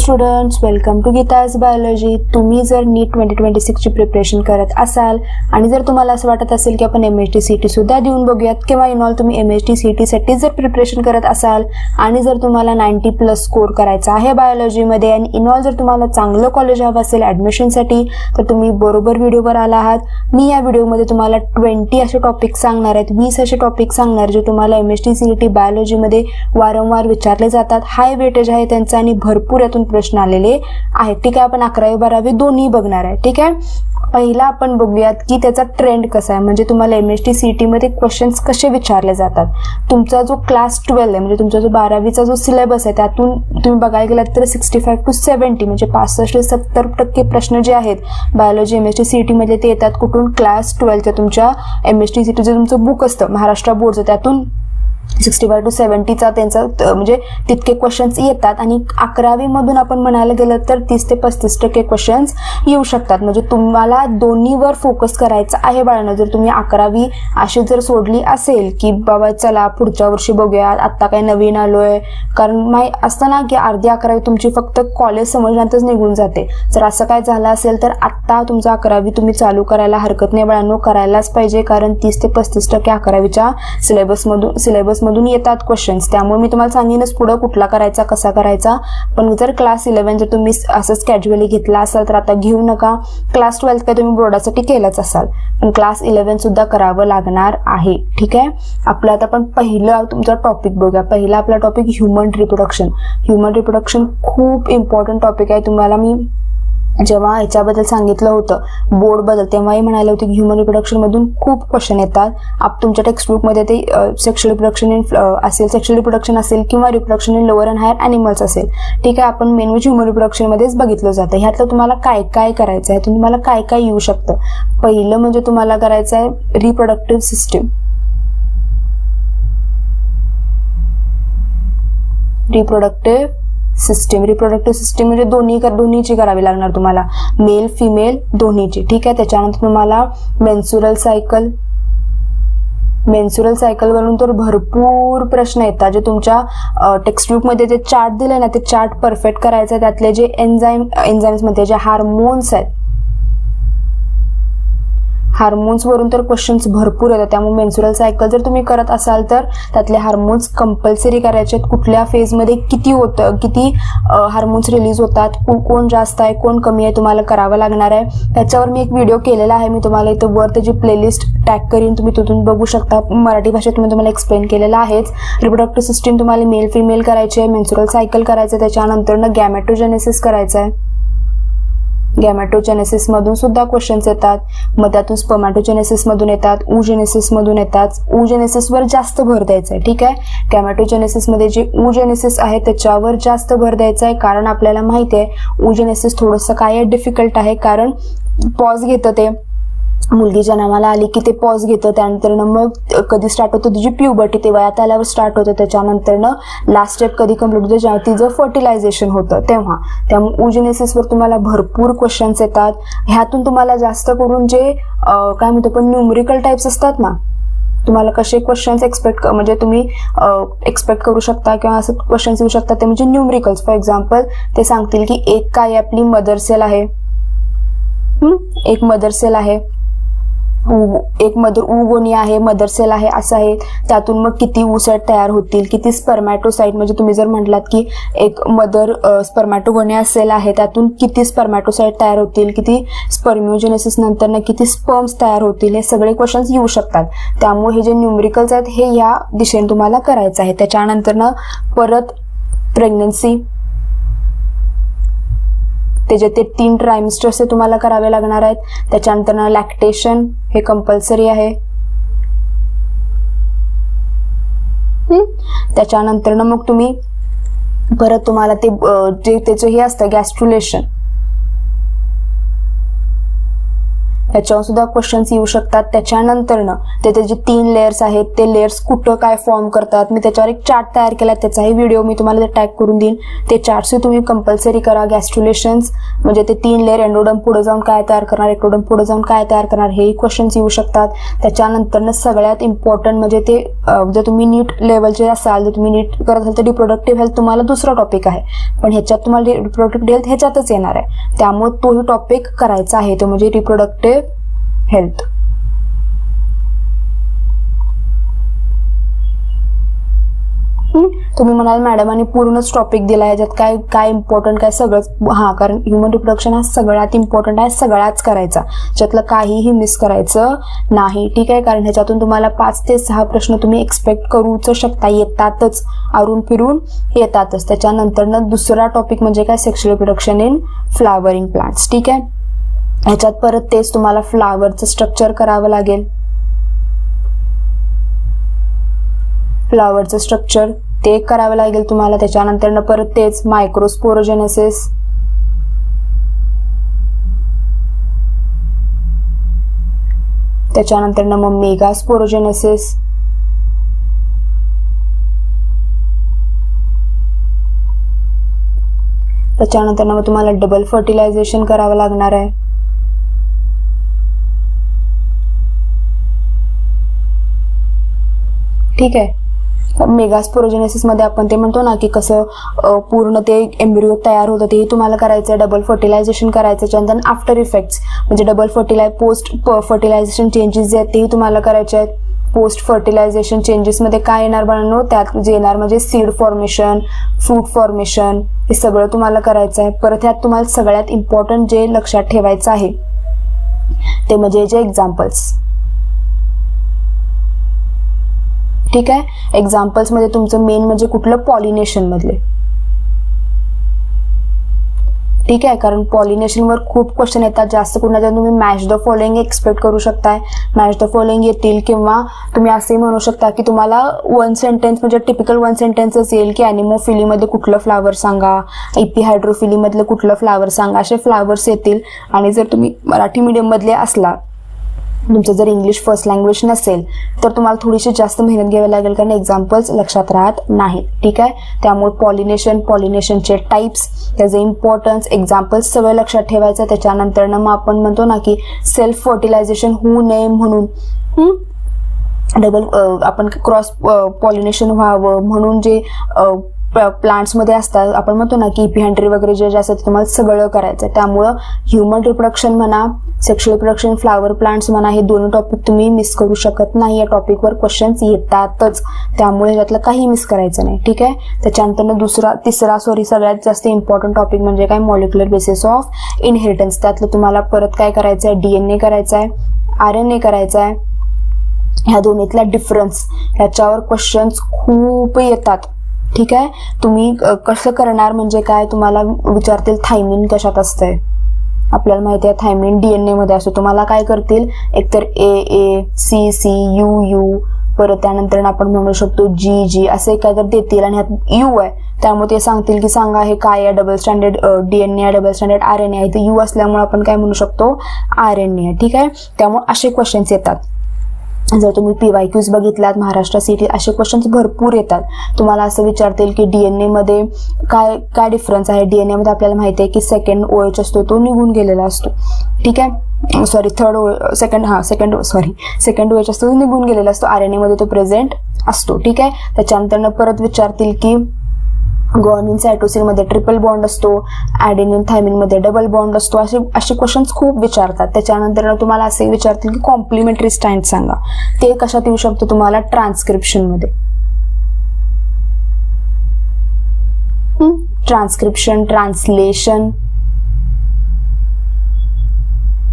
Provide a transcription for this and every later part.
Students, welcome to Geeta's biology. तुम्ही जर नीट 2026ची preparation करत असाल आणि जर तुम्हाला असं वाटत असेल की आपण MHT CT सुद्धा देऊन बघूयात किंवा इन ऑल तुम्ही MHT CT साठी जर प्रिपरेशन करत असाल आणि जर तुम्हाला 90+ स्कोर करायचा आहे बायोलॉजीमध्ये आणि इन ऑल जर तुम्हाला चांगलं कॉलेज हवं असेल ॲडमिशनसाठी तर तुम्ही बरोबर व्हिडिओवर आला आहात. मी या व्हिडिओमध्ये तुम्हाला 20 असे टॉपिक सांगणार आहेत, 20 असे टॉपिक सांगणार जे तुम्हाला MHT CT बायोलॉजीमध्ये वारंवार विचारले जातात. हाय वेटेज आहे त्यांचा आणि भरपूर यातून प्रश्न आलेले आहेत. ठीक आहे, आपण 11वी 12वी दोन्ही बघणार आहे. ठीक आहे, पहिला आपण बघूयात की त्याचा ट्रेंड कसा आहे, म्हणजे तुम्हाला MHT CT मध्ये क्वेश्चन्स कसे विचारले जातात. तुमचा जो क्लास 12 आहे म्हणजे तुमचा जो 12वीचा जो सिलेबस आहे त्यातून तुम्ही बघायला गेलात तर 65 to 70 म्हणजे 65 ते 70% प्रश्न जे आहेत बायोलॉजी MHT CT मध्ये ते येतात कुठून, क्लास 12च्या तुमच्या MHT CT जे तुमचं बुक असतं महाराष्ट्र बोर्डचं त्यातून 65 to 70चा त्यांचा म्हणजे तितके क्वेश्चन्स येतात. आणि 11वी मधून आपण म्हणायला गेलं तर 30 ते 35% क्वेश्चन्स येऊ शकतात. म्हणजे तुम्हाला दोन्हीवर फोकस करायचा आहे बाळांनो. जर तुम्ही 11वी अशी जर सोडली असेल की बाबा चला पुढच्या वर्षी बघूया, आत्ता काय नवीन आलोय, कारण असतं ना की अर्धी 11वी तुमची फक्त कॉलेज समजण्यातच निघून जाते. जर असं काय झालं असेल तर आत्ता तुमचं 11वी तुम्ही चालू करायला हरकत नाही बाळांनो, करायलाच पाहिजे. कारण 30 ते 35% 11वीच्या सिलेबसमधून येतात क्वेश्चन्स. त्यामुळे मी तुम्हाला सांगेनच पुढं कुठला करायचा कसा करायचा. पण जर क्लास 11 जर तुम्ही असंच कॅज्युअली घेतला असाल तर आता घेऊ नका. क्लास 12 काय तुम्ही बोर्डासाठी केलंच असाल, पण क्लास 11 सुद्धा करावं लागणार आहे. ठीक आहे, आपलं आता आपण पहिलं तुमचा टॉपिक बघूया. पहिला आपला topic human reproduction. Human reproduction खूप इम्पॉर्टंट टॉपिक आहे. तुम्हाला मी जेव्हा ह्याच्याबद्दल सांगितलं होतं बोर्डबद्दल तेव्हाही म्हणाले होते की ह्युमन रिप्रोडक्शन मधून खूप क्वेश्चन येतात. तुमच्या टेक्स्टबुकमध्ये ते सेक्शुअल रिप्रोडक्शन असेल, सेक्शुअल रिप्रोडक्शन असेल किंवा reproduction in lower and higher animals असेल. ठीक आहे, आपण मेन म्हणजे ह्युमन रिप्रोडक्शन मध्येच बघितलं जातं. ह्यातलं तुम्हाला काय काय करायचं आहे, तुम्हाला काय काय येऊ शकतं. पहिलं म्हणजे तुम्हाला करायचं आहे रिप्रोडक्टिव्ह सिस्टीम. रिप्रोडक्टिव्ह सिस्टीम म्हणजे दोन्हीची करावी लागणार तुम्हाला, मेल फिमेल दोन्हीची. ठीक आहे, त्याच्यानंतर तुम्हाला मेन्स्युरल सायकल वरून तर भरपूर प्रश्न येतात. जे तुमच्या टेक्स्टबुक मध्ये जे चार्ट दिले ना ते चार्ट परफेक्ट करायचं. त्यातले जे एन्झाईम्स मध्ये जे हार्मोन्स आहेत, हार्मोन्स वरून तर क्वेश्चन्स भरपूर येतात. त्यामुळे मेन्स्युरल सायकल जर तुम्ही करत असाल तर त्यातले हार्मोन्स कंपल्सरी करायचे. कुठल्या फेजमध्ये किती होतं, किती हार्मोन्स रिलीज होतात, कोण जास्त आहे कोण कमी आहे तुम्हाला करावं लागणार आहे. त्याच्यावर मी एक व्हिडिओ केलेला आहे, मी तुम्हाला इथं वर त्याची प्लेलिस्ट टॅग करीन, तुम्ही तिथून बघू शकता. मराठी भाषेत मी तुम्हाला एक्सप्लेन केलेला आहेच. रिप्रोडक्टिव्ह सिस्टीम तुम्हाला मेल फिमेल करायची आहे, मेन्स्युरल सायकल करायचं, त्याच्यानंतर गॅमेटोजेनेसिस करायचं आहे. गॅमेटोजेनेसिस मधून सुद्धा क्वेश्चन्स येतात. मग त्यातून स्पर्मॅटोजेनेसिस मधून येतात, oogenesis मधून येतात. oogenesis वर जास्त भर द्यायचा आहे. ठीक आहे, गॅमेटोजेनेसिस मध्ये जे oogenesis आहे त्याच्यावर जास्त भर द्यायचा आहे. कारण आपल्याला माहिती आहे oogenesis थोडंसं काय डिफिकल्ट आहे, कारण पॉज घेतं ते. मुलगी जन्माला आली की ते पॉज घेतं, त्यानंतर मग कधी स्टार्ट होतं तुझी प्युबर्टी, ते वयात आल्यावर स्टार्ट होतं. त्याच्यानंतर लास्ट स्टेप कधी कम्प्लीट होतं जेव्हा तिचं फर्टिलायझेशन होतं तेव्हा. त्यामुळे oogenesisवर तुम्हाला भरपूर क्वेश्चन्स येतात. ह्यातून तुम्हाला जास्त करून जे काय म्हणतो पण न्यूमरिकल टाइप्स असतात ना, तुम्हाला कसे क्वेश्चन्स म्हणजे तुम्ही एक्सपेक्ट करू शकता किंवा असं क्वेश्चन्स येऊ शकतात ते म्हणजे न्यूमरिकल्स. फॉर एक्झाम्पल ते सांगतील की एक काय आपली मदर सेल आहे, एक मदर सेल आहे, एक oogonia आहे, मदर सेल आहे असं आहे. त्यातून मग किती oocyte तयार होतील, किती स्पर्मॅटोसाइट, म्हणजे तुम्ही जर म्हटलात की एक मदर स्पर्मॅटोगोनिया सेल आहे त्यातून किती स्पर्मॅटोसाइट तयार होतील, किती स्पर्मिओजेनेसिस नंतर किती स्पर्म्स तयार होतील, हे सगळे क्वेश्चन्स येऊ शकतात. त्यामुळे हे जे न्यूमरिकल्स आहेत हे या दिशेने तुम्हाला करायचं आहे. त्याच्यानंतर परत प्रेग्नन्सी, त्याचे ते 3 ट्रायमिस्टर्स हे तुम्हाला करावे लागणार आहेत. त्याच्यानंतर लॅक्टेशन हे कंपल्सरी आहे. त्याच्यानंतर मग तुम्ही परत तुम्हाला ते जे त्याचं हे असतं गॅस्ट्रुलेशन, ह्याच्यावर सुद्धा क्वेश्चन्स येऊ शकतात. त्याच्यानंतरनं त्याचे 3 लेयर्स आहेत, ते लेयर्स कुठं काय फॉर्म करतात, मी त्याच्यावर एक चार्ट तयार केला, त्याचाही व्हिडिओ मी तुम्हाला टॅग करून देईन. ते चार्ट्स तुम्ही कंपल्सरी करा. गॅस्ट्रुलेशन्स म्हणजे ते 3 लेअर, एंडोडर्म पुढे जाऊन काय तयार करणार, एक्टोडर्म पुढे जाऊन काय तयार करणार, हेही क्वेश्चन्स येऊ शकतात. त्याच्यानंतरनं सगळ्यात इम्पॉर्टंट म्हणजे ते जर तुम्ही नीट लेवलचे असाल, जर तुम्ही नीट करत असाल तर रिप्रोडक्टिव्ह हेल्थ तुम्हाला दुसरा टॉपिक आहे, पण ह्याच्यात तुम्हाला रिप्रोडक्टिव्ह हेल्थ ह्याच्यातच येणार आहे, त्यामुळे तोही टॉपिक करायचा आहे, तो म्हणजे रिप्रोडक्टिव्ह हेल्थ. तुम्ही म्हणाल मॅडम आणि पूर्णच टॉपिक दिला, ह्याच्यात काय काय इम्पॉर्टंट काय सगळंच. कारण ह्युमन रिप्रोडक्शन हा सगळ्यात इम्पॉर्टंट आहे, सगळाच करायचा, त्याच्यातलं काहीही मिस करायचं नाही. ठीक आहे, कारण ह्याच्यातून तुम्हाला 5 ते 6 प्रश्न तुम्ही एक्सपेक्ट करूच शकता, येतातच, आरून फिरून येतातच. त्याच्यानंतरनं दुसरा टॉपिक म्हणजे काय, sexual reproduction in flowering plants. ठीक आहे, ह्याच्यात परत तेच तुम्हाला फ्लावरचं स्ट्रक्चर करावं लागेल, फ्लावरचं स्ट्रक्चर ते करावं लागेल तुम्हाला. त्याच्यानंतर परत तेच मायक्रोस्पोरोजेनेसिस, त्याच्यानंतर मग मेगास्पोरोजेनेसिस, त्याच्यानंतर मग तुम्हाला डबल फर्टिलायझेशन करावं लागणार आहे. ठीक आहे, मेगास्पोरोजेनेसिस मध्ये आपण ते म्हणतो ना की कसं पूर्ण ते एम्ब्रिओ तयार होतं, तेही तुम्हाला करायचं. डबल फर्टिलायझेशन करायचं, त्याच्यानंतर आफ्टर इफेक्ट्स म्हणजे पोस्ट फर्टिलायझेशन चेंजेस जे आहेत तेही तुम्हाला करायचे आहेत. पोस्ट फर्टिलायझेशन चेंजेसमध्ये काय येणार बाळांनो, त्यात जे येणार म्हणजे सीड फॉर्मेशन, फ्रूट फॉर्मेशन, हे सगळं तुम्हाला करायचं आहे. परत ह्यात तुम्हाला सगळ्यात इम्पॉर्टंट जे लक्षात ठेवायचं आहे ते म्हणजे जे एक्झाम्पल्स. ठीक आहे, एक्झाम्पल्स मध्ये तुमचं मेन म्हणजे कुठलं, पॉलिनेशन मधले. ठीक आहे, कारण पॉलिनेशनवर खूप क्वेश्चन येतात, जास्त कुणाच्या तुम्ही मॅच द फॉलोइंग एक्सपेक्ट करू शकताय, मॅच द फॉलोइंग येतील, किंवा तुम्ही असे म्हणू शकता की तुम्हाला 1 सेंटेन्स म्हणजे टिपिकल 1 सेंटेन्सच येईल की ॲनिमोफिली मध्ये कुठलं फ्लावर सांगा, एपिहायड्रोफिली मधलं कुठलं फ्लावर सांगा, असे फ्लावर्स येतील. आणि जर तुम्ही मराठी मीडियम मधले असला, तुमचं जर इंग्लिश फर्स्ट लँग्वेज नसेल तर तुम्हाला थोडीशी जास्त मेहनत घ्यावी लागेल, कारण एक्झाम्पल्स लक्षात राहत नाहीत. ठीक आहे, त्यामुळे पॉलिनेशनचे टाइप्स, त्याचे इम्पॉर्टन्स, एक्झाम्पल्स सगळं लक्षात ठेवायचं. त्याच्यानंतर मग आपण म्हणतो ना की सेल्फ फर्टिलायझेशन होऊ नये म्हणून आपण क्रॉस पॉलिनेशन व्हावं म्हणून जे प्लांट्समध्ये असतात, आपण म्हणतो ना की इपिहॅन्ड्री वगैरे जे असतात ते तुम्हाला सगळं करायचं. त्यामुळं ह्युमन रिप्रोडक्शन म्हणा, सेक्शुअल रिप्रोडक्शन, फ्लावर प्लांट्स म्हणा, हे दोन्ही टॉपिक तुम्ही मिस करू शकत नाही. या टॉपिकवर क्वेश्चन्स येतातच, त्यामुळे यातलं काही मिस करायचं नाही. ठीक आहे, त्याच्यानंतर तिसरा सगळ्यात जास्त इम्पॉर्टंट टॉपिक म्हणजे काय, मॉलिक्युलर बेसिस ऑफ इनहेरिटन्स. त्यातलं तुम्हाला परत काय करायचं आहे, DNA करायचा आहे, RNA करायचा आहे. ह्या दोन्हीतला डिफरन्स, ह्याच्यावर क्वेश्चन्स खूप येतात. ठीक आहे, तुम्ही कसं करणार म्हणजे काय, तुम्हाला विचारतील थायमिन कशात असतंय, आपल्याला माहिती आहे थायमिन DNA मध्ये असतो. तुम्हाला काय करतील, एकतर AA, CC, UU, परत त्यानंतर आपण म्हणू शकतो GG असे काय तर देतील, आणि ह्यात U आहे त्यामुळे ते सांगतील की सांगा हे काय आहे, डबल स्टँडर्ड DNA आहे, डबल स्टँडर्ड RNA आहे. ते U असल्यामुळे आपण काय म्हणू शकतो, RNA आहे. ठीक आहे, त्यामुळे असे क्वेश्चन्स येतात. जर तुम्ही PYQs बघितलात महाराष्ट्र सिटी, असे क्वेश्चन्स भरपूर येतात. तुम्हाला असं विचारतील की DNA मध्ये काय डिफरन्स आहे. DNA मध्ये आपल्याला माहिती आहे की सेकंड OH असतो तो निघून गेलेला असतो. ठीक आहे, सेकंड OH असतो तो निघून गेलेला असतो. RNA मध्ये तो प्रेझेंट असतो. ठीक आहे, त्याच्यानंतर परत विचारतील की ग्वानिन सायटोसिन मध्ये ट्रिपल बॉन्ड असतो, ॲडेनिन थायमिन मध्ये डबल बॉन्ड असतो. असे क्वेश्चन्स खूप विचारतात. त्याच्यानंतर तुम्हाला असे विचारतील की कॉम्प्लिमेंटरी स्ट्रँड सांगा. ते कशात येऊ शकतो तुम्हाला, ट्रान्सक्रिप्शन मध्ये. ट्रान्सक्रिप्शन, ट्रान्सलेशन,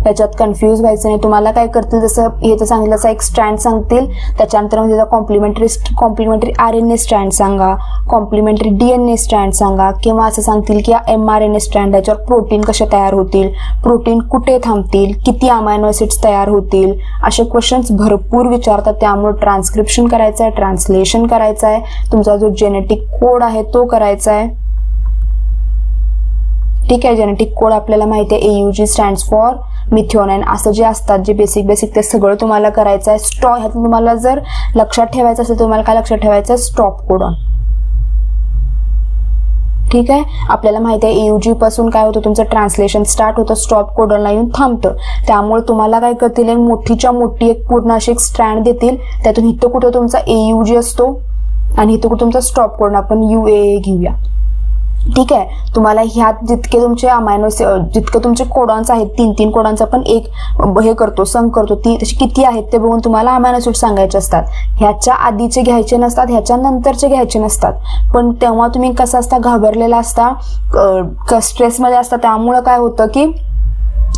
याच्यात कन्फ्यूज व्हायचं नाही. तुम्हाला काय करतील, जसं हे तर सांगितलं तसं एक स्ट्रँड सांगतील, त्याच्यानंतर त्याचा कॉम्प्लिमेंटरी RNA स्ट्रँड सांगा, कॉम्प्लिमेंटरी DNA स्ट्रँड सांगा, किंवा असं सांगतील की mRNA स्ट्रँड, याच्यावर प्रोटीन कसे तयार होतील, प्रोटीन कुठे थांबतील, किती अमायनो ऍसिड्स तयार होतील, असे क्वेश्चन्स भरपूर विचारतात. त्यामुळे ट्रान्सक्रिप्शन करायचं आहे, ट्रान्सलेशन करायचं आहे, तुमचा जो जेनेटिक कोड आहे तो करायचा आहे. ठीक आहे, जेनेटिक कोड आपल्याला माहिती आहे AUG स्टँड्स फॉर मिथ्योनाइन असं जे असतात जे बेसिक ते सगळं तुम्हाला करायचं आहे. ह्यातून तुम्हाला जर लक्षात ठेवायचं असेल तुम्हाला काय लक्षात ठेवायचं आहे, स्टॉप कोडॉन. ठीक आहे, आपल्याला माहिती आहे EUG पासून काय होतं, तुमचं ट्रान्सलेशन स्टार्ट होतं, स्टॉप कोडॉनला येऊन थांबतं. त्यामुळे तुम्हाला काय करतील, एक मोठीच्या मोठी एक पूर्ण अशी एक स्ट्रँड देतील. त्यातून इथं कुठं तुमचा AUG असतो आणि इथं कुठं तुमचा स्टॉप कोडॉन, आपण UAA घेऊया. ठीक आहे, तुम्हाला ह्यात जितके तुमचे जितके तुमचे कोडॉन्स आहेत, 3 कोडॉन्स आपण एक हे करतो, सम करतो, ती तशी किती आहेत ते बघून तुम्हाला अमायनो ऍसिड सांगायचे असतात. ह्याच्या आधीचे घ्यायचे नसतात, ह्याच्या नंतरचे घ्यायचे नसतात. पण तेव्हा तुम्ही कसं असता, घाबरलेला असता, स्ट्रेसमध्ये असता. त्यामुळं काय होतं की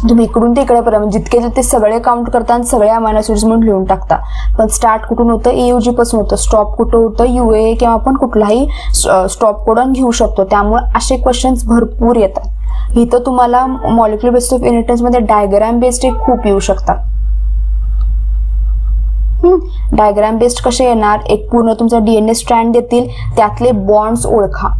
तुम्ही इकडून ते इकडेपर्यंत जितके जितके सगळे काउंट करता आणि सगळे अमायनो ऍसिड्स म्हणून लिहून टाकता. पण स्टार्ट कुठून होतं, AUG पासून होतं. स्टॉप कुठं होतं, UAA किंवा आपण कुठलाही स्टॉप कोडॉन घेऊ शकतो. त्यामुळे असे क्वेश्चन्स भरपूर येतात. इथं तुम्हाला मॉलिक्युलर बेसिस ऑफ इनहेरिटन्स मध्ये डायग्राम बेस्ड खूप येऊ शकतात. डायग्राम बेस्ड कसे येणार, एक पूर्ण तुमचा DNA स्ट्रँड देतील, त्यातले बॉन्ड्स ओळखा.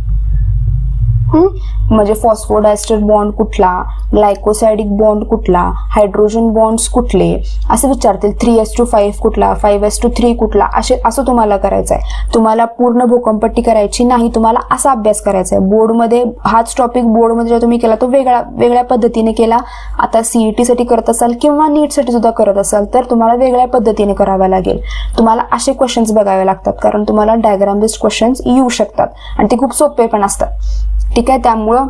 म्हणजे फॉस्फोडायस्टर बॉन्ड कुठला, ग्लायकोसायडिक बॉन्ड कुठला, हायड्रोजन बॉन्ड्स कुठले असे विचारतील. 3s2 कुठला, 5s2 कुठला, असं तुम्हाला करायचं आहे. तुम्हाला पूर्ण भूकंपट्टी करायची नाही, तुम्हाला असा अभ्यास करायचा आहे. बोर्डमध्ये हाच टॉपिक बोर्डमध्ये तुम्ही केला तो वेगळ्या पद्धतीने केला. आता CET साठी करत असाल किंवा NEET साठी सुद्धा करत असाल तर तुम्हाला वेगळ्या पद्धतीने करावा लागेल. तुम्हाला असे क्वेश्चन्स बघावे लागतात कारण तुम्हाला डायग्राम बेस्ड क्वेश्चन्स येऊ शकतात आणि ते खूप सोपे पण असतात. ठीक आहे, त्यामुळं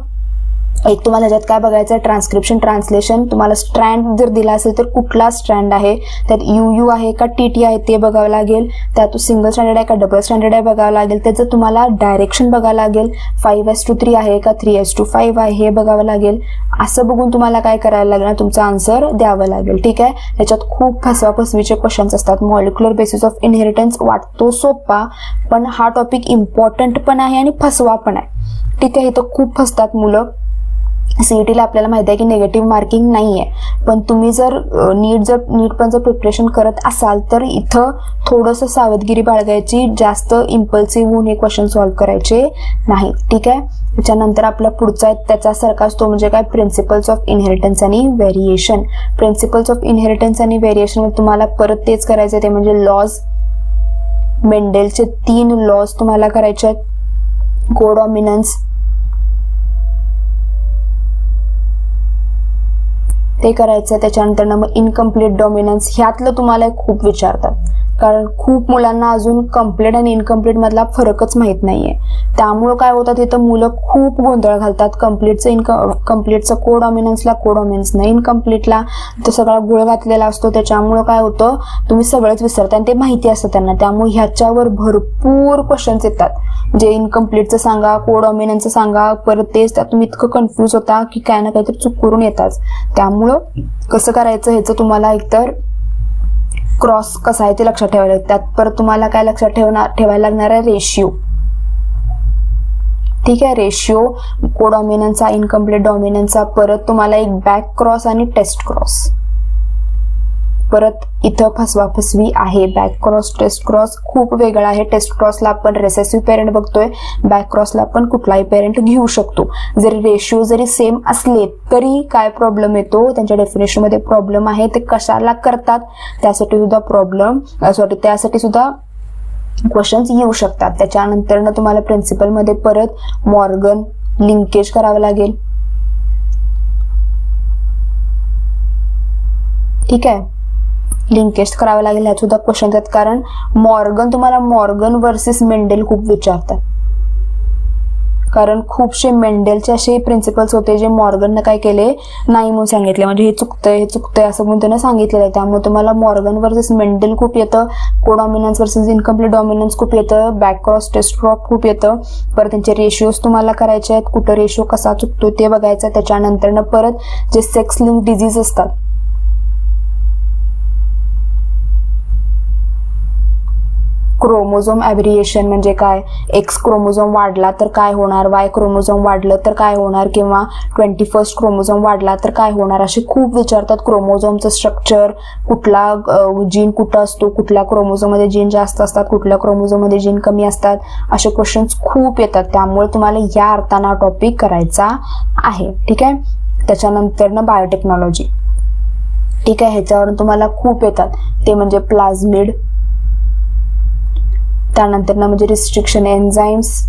एक तुम्हाला ह्याच्यात काय बघायचं आहे, ट्रान्सक्रिप्शन ट्रान्सलेशन. तुम्हाला स्ट्रँड जर दिला असेल तर कुठला स्ट्रँड आहे, त्यात UU आहे का TT आहे ते बघावं लागेल. त्यात सिंगल स्टँडर्ड आहे का डबल स्टँडर्ड आहे बघावं लागेल. त्याचं तुम्हाला डायरेक्शन बघावं लागेल. 5s2 आहे का 3s2 आहे हे बघावं लागेल. असं बघून तुम्हाला काय करायला लागणार, तुमचं आन्सर द्यावं लागेल. ठीक आहे, त्याच्यात खूप फसवाफसवीचे क्वेश्चन्स असतात. मॉलिक्युलर बेसिस ऑफ इनहेरिटन्स वाटतो सोपा, पण हा टॉपिक इम्पॉर्टंट पण आहे आणि फसवा पण आहे. ठीक आहे, इथं खूप फसतात मुलं. CET ला आपल्याला माहिती आहे की निगेटिव्ह मार्किंग नाही आहे, पण तुम्ही जर नीट पण जर प्रिपरेशन करत असाल तर इथं थोडंसं सावधगिरी बाळगायची, जास्त इम्पल्सिव्ह होऊन हे क्वेश्चन सॉल्व्ह करायचे नाही. ठीक आहे, त्याच्यानंतर आपला पुढचा आहे त्याच्यासारखाच तो म्हणजे काय, प्रिन्सिपल्स ऑफ इनहेरिटन्स आणि व्हेरिएशन. प्रिन्सिपल्स ऑफ इनहेरिटन्स आणि व्हेरिएशन मध्ये तुम्हाला परत तेच करायचं ते म्हणजे लॉज. मेंडेलचे 3 लॉज तुम्हाला करायचे आहेत. कोडॉमिनन्स ते करायचं. त्याच्यानंतर मग इनकम्प्लीट डॉमिनन्स. ह्यातलं तुम्हाला खूप विचारतात कारण खूप मुलांना अजून कम्प्लीट आणि इनकम्प्लीट मधला फरकच माहित नाहीये. त्यामुळं काय होतं, तिथं मुलं खूप गोंधळ घालतात. कम्प्लीटचं कोडॉमिनन्सला, कोडॉमिनन्सनं इनकम्प्लीटला तो सगळा गुळ घातलेला असतो. त्याच्यामुळं काय होतं, तुम्ही सगळंच विसरता आणि ते माहिती असतं त्यांना. त्यामुळे ह्याच्यावर भरपूर क्वेश्चन्स येतात जे इनकम्प्लीटचं सांगा, कोडॉमिनन्सचं सांगा, परत तेच त्यात तुम्ही इतकं कन्फ्यूज होता की काय ना काहीतरी चूक करून येतात. त्यामुळं कसं करायचं ह्याचं तुम्हाला एकतर क्रॉस कसा आहे ते लक्षात ठेवायला लागतं. त्यात परत तुम्हाला काय लक्षात ठेवायला लागणार आहे, रेशिओ. ठीक आहे, रेशिओ कोडॉमिनन्सचा, इनकम्प्लीट डॉमिनन्सचा. परत तुम्हाला एक बॅक क्रॉस आणि टेस्ट क्रॉस. परत इथं फसवाफसवी आहे. बॅक क्रॉस, टेस्ट क्रॉस खूप वेगळा आहे. टेस्ट क्रॉसला आपण रेसेसिव्ह पेरेंट बघतोय, बॅक क्रॉसला आपण कुठलाही पेरेंट घेऊ शकतो. जरी रेशिओ जरी सेम असले तरी काय प्रॉब्लेम येतो, त्यांच्या डेफिनेशन मध्ये प्रॉब्लेम आहे. ते कशाला करतात त्यासाठी सुद्धा क्वेश्चन्स येऊ शकतात. त्याच्यानंतर तुम्हाला प्रिन्सिपल मध्ये परत मॉर्गन लिंकेज करावं लागेल. ठीक आहे, लिंकेज करावं लागेल. ह्यात सुद्धा क्वेश्चन आहेत कारण तुम्हाला मॉर्गन वर्सेस मेंडेल खूप विचारतात. कारण खूपशे मेंडेलचे असे प्रिन्सिपल्स होते जे मॉर्गननं काय केले, नाही म्हणून सांगितले, म्हणजे हे चुकतंय असं म्हणून त्यानं सांगितलेलं आहे. त्यामुळे तुम्हाला मॉर्गन वर्सेस मेंडेल खूप येतं, कोडॉमिनन्स वर्सेस इनकम्प्लीट डॉमिनन्स खूप येतं, बॅक क्रॉस टेस्ट क्रॉस खूप येतं. परत त्यांचे रेशिओज तुम्हाला करायचे आहेत, कुठं रेशिओ कसा चुकतो ते बघायचं. त्याच्यानंतर परत जे सेक्स लिंक डिझीज असतात, क्रोमोझोम ॲब्रिएशन म्हणजे काय, एक्स क्रोमोझोम वाढला तर काय होणार, वाय क्रोमोझोम वाढलं तर काय होणार, किंवा 21 क्रोमोझोम वाढला तर काय होणार, असे खूप विचारतात. क्रोमोझोमचं स्ट्रक्चर, कुठला जीन कुठं असतो, कुठल्या क्रोमोझोममध्ये जीन जास्त असतात, कुठल्या क्रोमोझोममध्ये जीन कमी असतात, असे क्वेश्चन्स खूप येतात. त्यामुळे तुम्हाला या अर्थानं टॉपिक करायचा आहे. ठीक आहे, त्याच्यानंतर बायोटेक्नॉलॉजी. ठीक आहे. ह्याच्यावरून तुम्हाला खूप येतात, ते म्हणजे प्लाझमिड, त्यानंतर ना म्हणजे रिस्ट्रिक्शन एन्झाईम्स,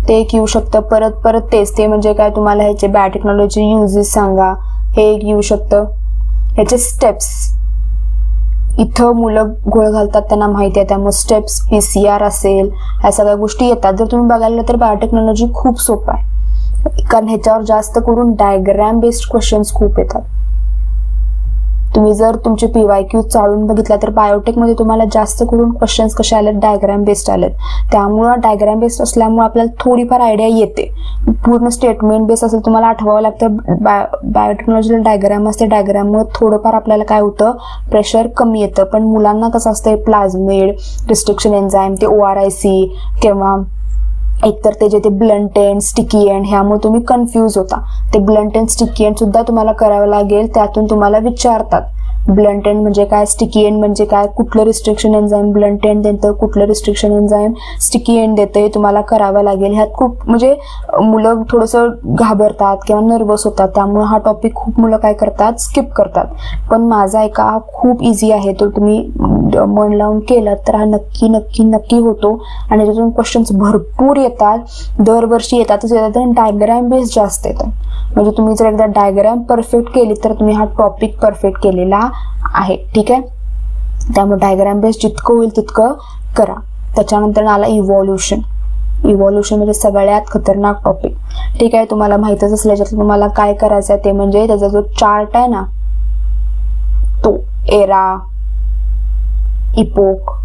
ते एक येऊ शकतं. परत तेच ते म्हणजे काय, तुम्हाला ह्याचे बायोटेक्नॉलॉजी युजेस सांगा, हे एक येऊ शकतं. ह्याचे स्टेप्स, इथं मुलं घोळ घालतात त्यांना माहिती आहे, त्यामुळे स्टेप्स, PCR असेल, ह्या सगळ्या गोष्टी येतात. जर तुम्ही बघायला तर बायोटेक्नॉलॉजी खूप सोपं आहे, कारण ह्याच्यावर जास्त करून डायग्राम बेस्ड क्वेश्चन्स खूप येतात. तुम्ही जर तुमचे PYQ चालून बघितला तर बायोटेकमध्ये तुम्हाला जास्त करून क्वेश्चन्स कसे आलेत, डायग्राम बेस्ड आलेत. त्यामुळं डायग्राम बेस्ड असल्यामुळे आपल्याला थोडीफार आयडिया येते. पूर्ण स्टेटमेंट बेस्ड असेल तुम्हाला आठवावं लागतं. बायोटेक्नॉलॉजीला डायग्राम असते, डायग्राममुळे थोडंफार आपल्याला काय होतं, प्रेशर कमी येतं. पण मुलांना कसं असतं, प्लाझमिड, रिस्ट्रिक्शन एन्झाईम, ते ORIC किंवा एकतर ते जे ते ब्लंट एंड, स्टिकी एंड, ह्यामुळे तुम्ही कन्फ्यूज होता. ते ब्लंट एंड, स्टिकी एंड सुद्धा तुम्हाला करावं लागेल, त्यातून तुम्हाला विचारतात ब्लंट एंड म्हणजे काय, स्टिकी एंड म्हणजे काय, कुठलं रिस्ट्रिक्शन एन्झाईम ब्लंट एंड देतं, कुठलं रिस्ट्रिक्शन एन्झाईम स्टिकी एंड देतं, हे तुम्हाला करावं लागेल. ह्यात खूप म्हणजे मुलं थोडंसं घाबरतात किंवा नर्वस होतात, त्यामुळे हा टॉपिक खूप मुलं काय करतात, स्किप करतात. पण माझा एका हा खूप इझी आहे, तो तुम्ही मन लावून केलं तर हा नक्की नक्की नक्की होतो. आणि त्यातून क्वेश्चन्स भरपूर येतात, दरवर्षी येतातच येतात, आणि डायग्राम बेस्ड जास्त येतात. म्हणजे तुम्ही जर एकदा डायग्राम परफेक्ट केली तर तुम्ही हा टॉपिक परफेक्ट केलेला आहे. ठीक आहे. त्यामुळे डायग्राम बेस्ड जितकं होईल तितकं करा. त्याच्यानंतर आला इव्हॉल्युशन. इव्हॉल्युशन म्हणजे सगळ्यात खतरनाक टॉपिक. ठीक आहे. तुम्हाला माहितच असलं, याच्यात तुम्हाला काय करायचं आहे ते म्हणजे त्याचा जो चार्ट आहे ना, तो एरा, इपोक,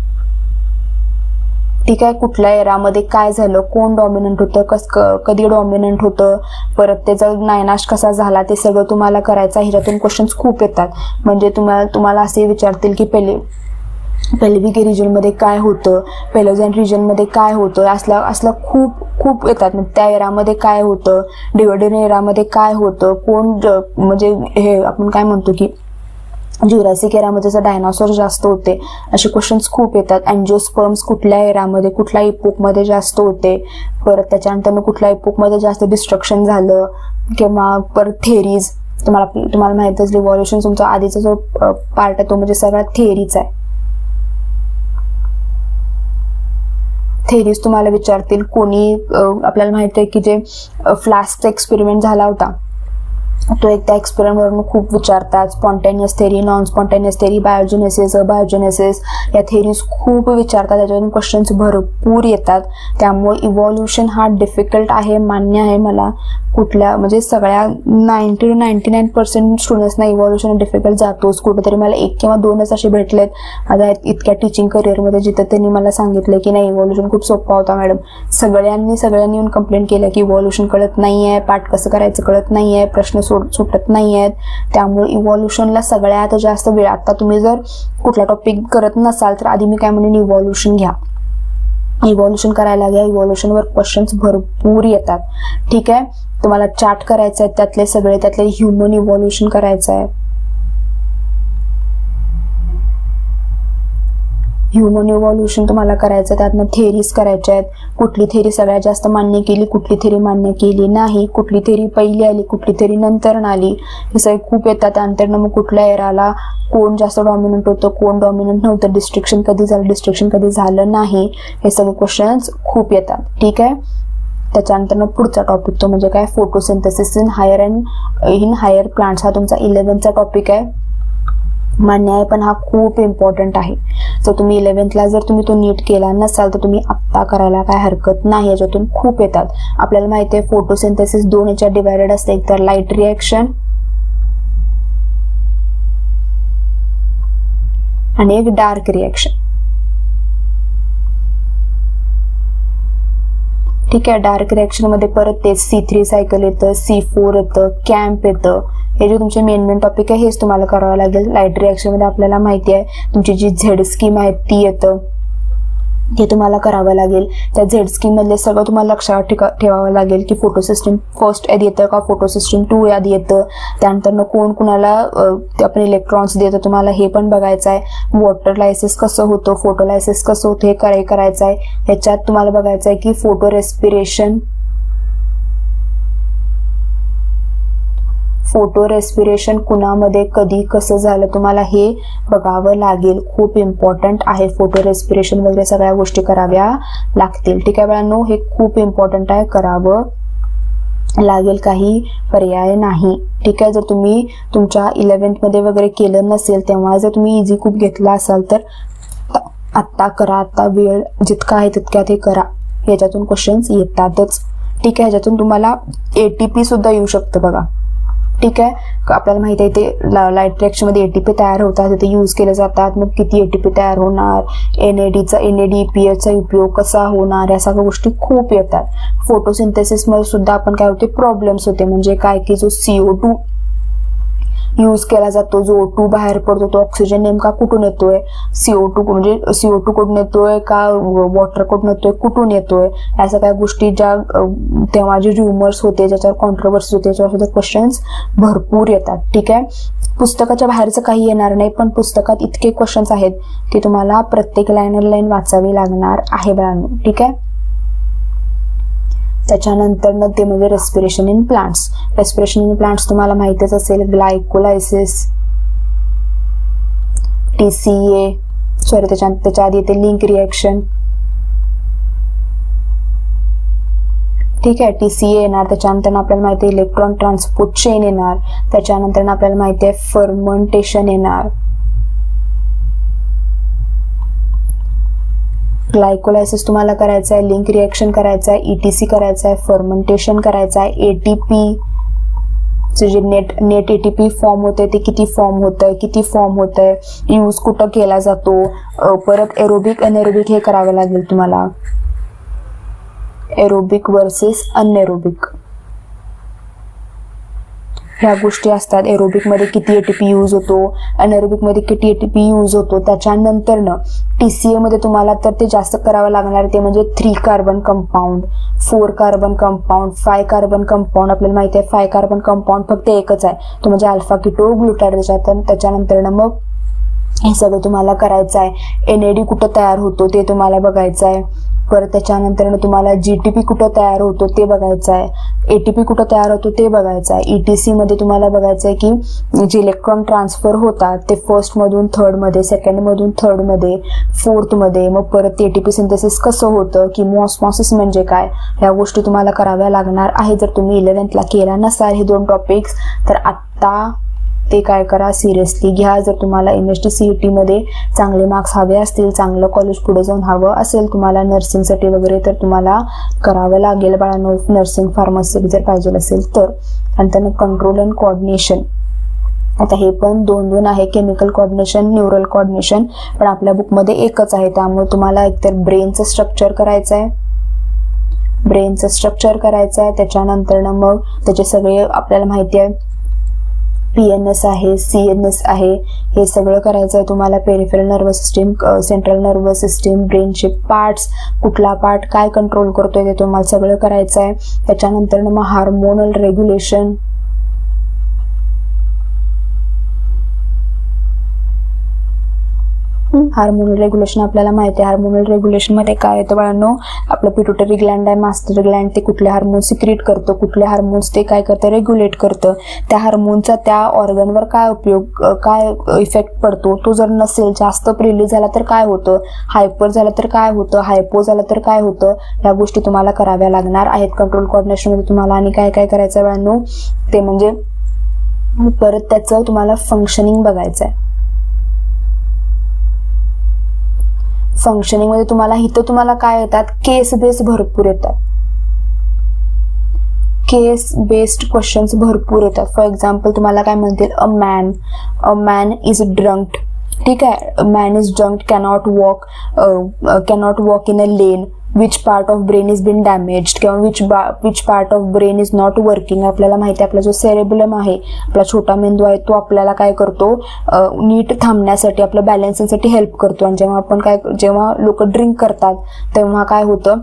ठीक आहे, कुठल्या एरामध्ये काय झालं, कोण डॉमिनंट होतं, कधी डॉमिनंट होतं, परत त्याचा नायनाश कसा झाला, ते सगळं तुम्हाला करायचं आहे. ह्याच्यातून क्वेश्चन्स खूप येतात. म्हणजे तुम्हाला असे विचारतील की पेल्विक रिजनमध्ये काय होतं, पेलोझाइन रिजनमध्ये काय होतं, असलं खूप येतात. त्या एरामध्ये काय होतं, डिओडेन एरामध्ये काय होतं, कोण म्हणजे हे आपण काय म्हणतो की ज्युरासिक एरामध्ये डायनासॉर जास्त होते, असे क्वेश्चन्स खूप येतात. अँजिओस्पर्म्स कुठल्या एरामध्ये, कुठल्या इपोकमध्ये जास्त होते, परत त्याच्यानंतर कुठल्या इपोकमध्ये जास्त डिस्ट्रक्शन झालं, किंवा परत थेरीज. तुम्हाला माहित आहे इव्हॉल्युशन तुमचा आधीचा जो पार्ट आहे तो म्हणजे सगळा थेरीच आहे. थेरीज तुम्हाला विचारतील. कोणी आपल्याला माहिती आहे की जे फ्लास्कचा एक्सपेरिमेंट झाला होता, तो एक त्या एक्सपेरिमेंटवरून खूप विचारतात. Spontaneous theory, non spontaneous theory, biogenesis, abiogenesis, या थेरीज खूप विचारतात. त्याच्यातून क्वेश्चन्स भरपूर येतात. त्यामुळे इव्हॉल्युशन हा डिफिकल्ट आहे, मान्य आहे मला. कुठल्या म्हणजे सगळ्या 90 to 99% स्टुडंट्सना इव्हॉल्युशन डिफिकल्ट जातोच. कुठेतरी मला 1 किंवा 2च असे भेटलेत माझ्या इतक्या टीचिंग करिअरमध्ये, जिथं त्यांनी मला सांगितलं की नाही इव्हॉल्युशन खूप सोपा होता मॅडम. सगळ्यांनी येऊन कंप्लेंट केलं की इव्हॉल्युशन कळत नाहीये, पाठ कसं करायचं कळत नाहीये, प्रश्न सुटत नाहीयेत. त्यामुळे इव्हॉल्युशनला सगळ्यात जास्त वेळ, आता तुम्ही जर कुठला टॉपिक करत नसाल तर आधी मी काय म्हणेन, इव्हॉल्युशन घ्या. इव्हॉल्युशन करायला घ्या. इव्हॉल्युशनवर क्वेश्चन्स भरपूर येतात. ठीक आहे. तुम्हाला चार्ट करायचं आहे, त्यातले ह्युमन इव्हॉल्युशन करायचं आहे. ह्युमन इव्हॉल्युशन तुम्हाला करायचं, त्यातनं थेरीज करायच्या आहेत. कुठली थेरी सगळ्यात जास्त मान्य केली, कुठली थेरी मान्य केली नाही, कुठली थेरी पहिली आली, कुठली थेरी नंतर आली, हे सगळे खूप येतात. त्यानंतर मग कुठल्या एराला कोण जास्त डॉमिनंट होतं, कोण डॉमिनंट नव्हतं, डिस्ट्रिक्शन कधी झालं, डिस्ट्रिक्शन कधी झालं नाही, हे सगळे क्वेश्चन्स खूप येतात. ठीक आहे. त्याच्यानंतर पुढचा टॉपिक तो म्हणजे काय, फोटोसिंथेसिस इन हायर प्लांट्स. हा तुमचा 11th टॉपिक आहे, मान्य आहे, पण हा खूप इम्पॉर्टंट आहे. जर तुम्ही 11thला जर तुम्ही तो नीट केला नसाल तर तुम्ही आत्ता करायला काय हरकत नाही. याच्यातून खूप येतात. आपल्याला माहिती आहे फोटोसिंथेसिस 2 याच्यात डिवायडेड असते, एक तर लाईट रिएक्शन आणि एक डार्क रिएक्शन. ठीक आहे. डार्क रिएक्शन मध्ये परत ते C3 सायकल येतं, C4 येतं, कॅम्प येतं. हे जे तुमचे मेन टॉपिक आहे हेच तुम्हाला करावं लागेल. लाईट रिएक्शन मध्ये आपल्याला माहिती आहे तुमची जी झेड स्कीम आहे ती येतं, हे तुम्हाला करावं लागेल. त्या झेड स्कीम मधले सगळं तुम्हाला लक्षात ठेवावं लागेल की फोटो सिस्टीम फर्स्ट आधी येतं का फोटो सिस्टीम 2 आधी येतं. त्यानंतर कोण कुणाला आपण इलेक्ट्रॉन्स देतं तुम्हाला हे पण बघायचं आहे. वॉटर लायसिस कसं होतं, फोटो लायसिस कसं होतं हे करायचं आहे. ह्याच्यात तुम्हाला बघायचं आहे की फोटो रेस्पिरेशन फोटो रेस्पिरेशन कुणामध्ये कधी कसं झालं तुम्हाला हे बघावं लागेल. खूप इम्पॉर्टंट आहे. फोटो रेस्पिरेशन वगैरे सगळ्या गोष्टी कराव्या लागतील. ठीक आहे बाळांनो, हे खूप इम्पॉर्टंट आहे, करावं लागेल, काही पर्याय नाही. ठीक आहे. जर तुम्ही तुमच्या 11th मध्ये वगैरे केलं नसेल तेव्हा जर तुम्ही इझी खूप घेतला असाल तर आत्ता करा. आत्ता वेळ जितका आहे तितक्यात हे करा. याच्यातून क्वेश्चन्स येतातच. ठीक आहे. ह्याच्यातून तुम्हाला ATP सुद्धा येऊ शकतं बघा. ठीक आहे. आपल्याला माहिती आहे ते लाईट रिएक्शन मध्ये ATP तयार होतात, ते यूज केले जातात. मग किती ATP तयार होणार, NAD चा उपयोग कसा होणार, या सगळ्या गोष्टी खूप येतात. फोटोसिंथेसिस मध्ये सुद्धा आपण काय होते, प्रॉब्लेम्स होते. म्हणजे काय की जो CO2 यूज केला जातो, जो O2 बाहेर पडतो, तो ऑक्सिजन नेमका कुठून येतोय, CO2 कुठून येतोय का वॉटर कुठून येतोय, कुठून येतोय, या सगळ्या गोष्टी ज्या तेव्हा जे र्युमर्स होते, ज्याच्यावर कॉन्ट्रोवर्सी होते, त्याच्यावर सुद्धा क्वेश्चन्स भरपूर येतात. ठीक आहे. पुस्तकाच्या बाहेरचं काही येणार नाही, पण पुस्तकात इतके क्वेश्चन्स आहेत की तुम्हाला प्रत्येक लाईन वाचावी लागणार आहे बाळांनो. ठीक आहे. त्याच्यानंतर ते म्हणजे respiration in plants. Respiration in plants तुम्हाला माहितीच असेल, ग्लायकोलायसिस, TCA, त्याच्या आधी येते लिंक रिएक्शन. ठीक आहे. TCA येणार. त्याच्यानंतर आपल्याला माहिती आहे इलेक्ट्रॉन ट्रान्सपोर्ट चेन येणार. त्याच्यानंतर आपल्याला माहिती आहे फर्मेंटेशन येणार. ग्लायकोलायसिस तुम्हाला करायचं आहे, लिंक रिएक्शन करायचं आहे, ETC करायचं आहे, फर्मेंटेशन करायचं आहे, ATP जे नेट ATP फॉर्म होते ते किती फॉर्म होतंय, यूज कुठं केला जातो, परत एरोबिक अनएरोबिक हे करावं लागेल तुम्हाला, एरोबिक वर्सेस अनएरोबिक ह्या गोष्टी असतात. एरोबिक मध्ये किती ATP यूज होतो, अनएरोबिक मध्ये किती ATP यूज होतो. त्याच्यानंतर TCA मध्ये तुम्हाला तर ते जास्त करावं लागणार, ते म्हणजे 3 carbon compound, 4 carbon compound, 5 carbon compound. आपल्याला माहिती आहे 5 कार्बन कंपाऊंड फक्त एकच आहे, तो म्हणजे अल्फा कीटो ग्लुटाइड. त्याच्यानंतर मग हे सगळं तुम्हाला करायचं आहे. NAD कुठं तयार होतो ते तुम्हाला बघायचं आहे. परत त्याच्यानंतर तुम्हाला GTP कुठं तयार होतो ते बघायचं आहे, ATP कुठं तयार होतो ते बघायचं आहे. ETC मध्ये तुम्हाला बघायचं आहे की जे इलेक्ट्रॉन ट्रान्सफर होतात ते फर्स्ट मधून थर्ड मध्ये, सेकंड मधून थर्ड मध्ये, फोर्थ मध्ये, मग परत ATP सिंथेसिस कसं होतं, किमोऑस्मॉसिस म्हणजे काय, ह्या गोष्टी तुम्हाला कराव्या लागणार आहे. जर तुम्ही 11th ला केला नसाल हे 2 टॉपिक्स तर आत्ता ते काय करा, सिरियसली घ्या. जर तुम्हाला MST CET मध्ये चांगले मार्क्स हवे असतील, चांगलं कॉलेज पुढे जाऊन हवं असेल तुम्हाला नर्सिंगसाठी वगैरे, तर तुम्हाला करावं लागेल बाळांनो, नर्सिंग फार्मसी जर पाहिजे असेल तर. आणि त्यांना कंट्रोल अँड कोऑर्डिनेशन, आता हे पण 2 आहे, केमिकल कोऑर्डिनेशन, न्यूरल कोऑर्डिनेशन, पण आपल्या बुकमध्ये एकच आहे. त्यामुळे तुम्हाला एकतर ब्रेनचं स्ट्रक्चर करायचं आहे, त्याच्यानंतर मग त्याचे सगळे आपल्याला माहिती आहे PNS आहे, CNS आहे, हे सगळं करायचं आहे तुम्हाला. Peripheral nervous system, central nervous system, ब्रेनचे पार्ट्स, कुठला पार्ट काय कंट्रोल करतोय ते तुम्हाला सगळं करायचं आहे. त्याच्यानंतर मग हार्मोनल रेग्युलेशन, हार्मोनल रेग्युलेशन आपल्याला माहिती आहे. हार्मोनल रेग्युलेशन मध्ये काय येतं बाळांनो, आपलं पिट्युटरी ग्लँड आहे, मास्टर ग्लँड, ते कुठले हार्मोन सिक्रिएट करतं, कुठले हार्मोन्स ते काय करतं, रेग्युलेट करतं. त्या हार्मोनचा त्या ऑर्गनवर काय उपयोग, काय इफेक्ट पडतो, तो जर नसेल, जास्त रिलीज झाला तर काय होतं, हायपर झाला तर काय होतं, हायपो झाला तर काय होतं, ह्या गोष्टी तुम्हाला कराव्या लागणार आहेत. कंट्रोल कोऑर्डिनेशन मध्ये तुम्हाला आणि काय काय करायचं बाळांनो, ते म्हणजे परत त्याचं तुम्हाला फंक्शनिंग बघायचं आहे. फंक्शनिंग मध्ये तुम्हाला काय येतात, केस बेस्ड भरपूर येतात, केस बेस्ड क्वेश्चन्स भरपूर येतात. फॉर एक्झाम्पल तुम्हाला काय म्हणतील, अ मॅन इज ड्रंक्ड. ठीक आहे, man is drunked, cannot walk in a lane, which part of brain is been damaged, किंवा which part of brain is not working. आपल्याला माहिती आहे आपला जो सेरेब्रम आहे, आपला छोटा मेंदू आहे, तो आपल्याला काय करतो, नीट थांबण्यासाठी, आपलं बॅलन्सिंगसाठी हेल्प करतो. आणि जेव्हा लोक ड्रिंक करतात तेव्हा काय होतं,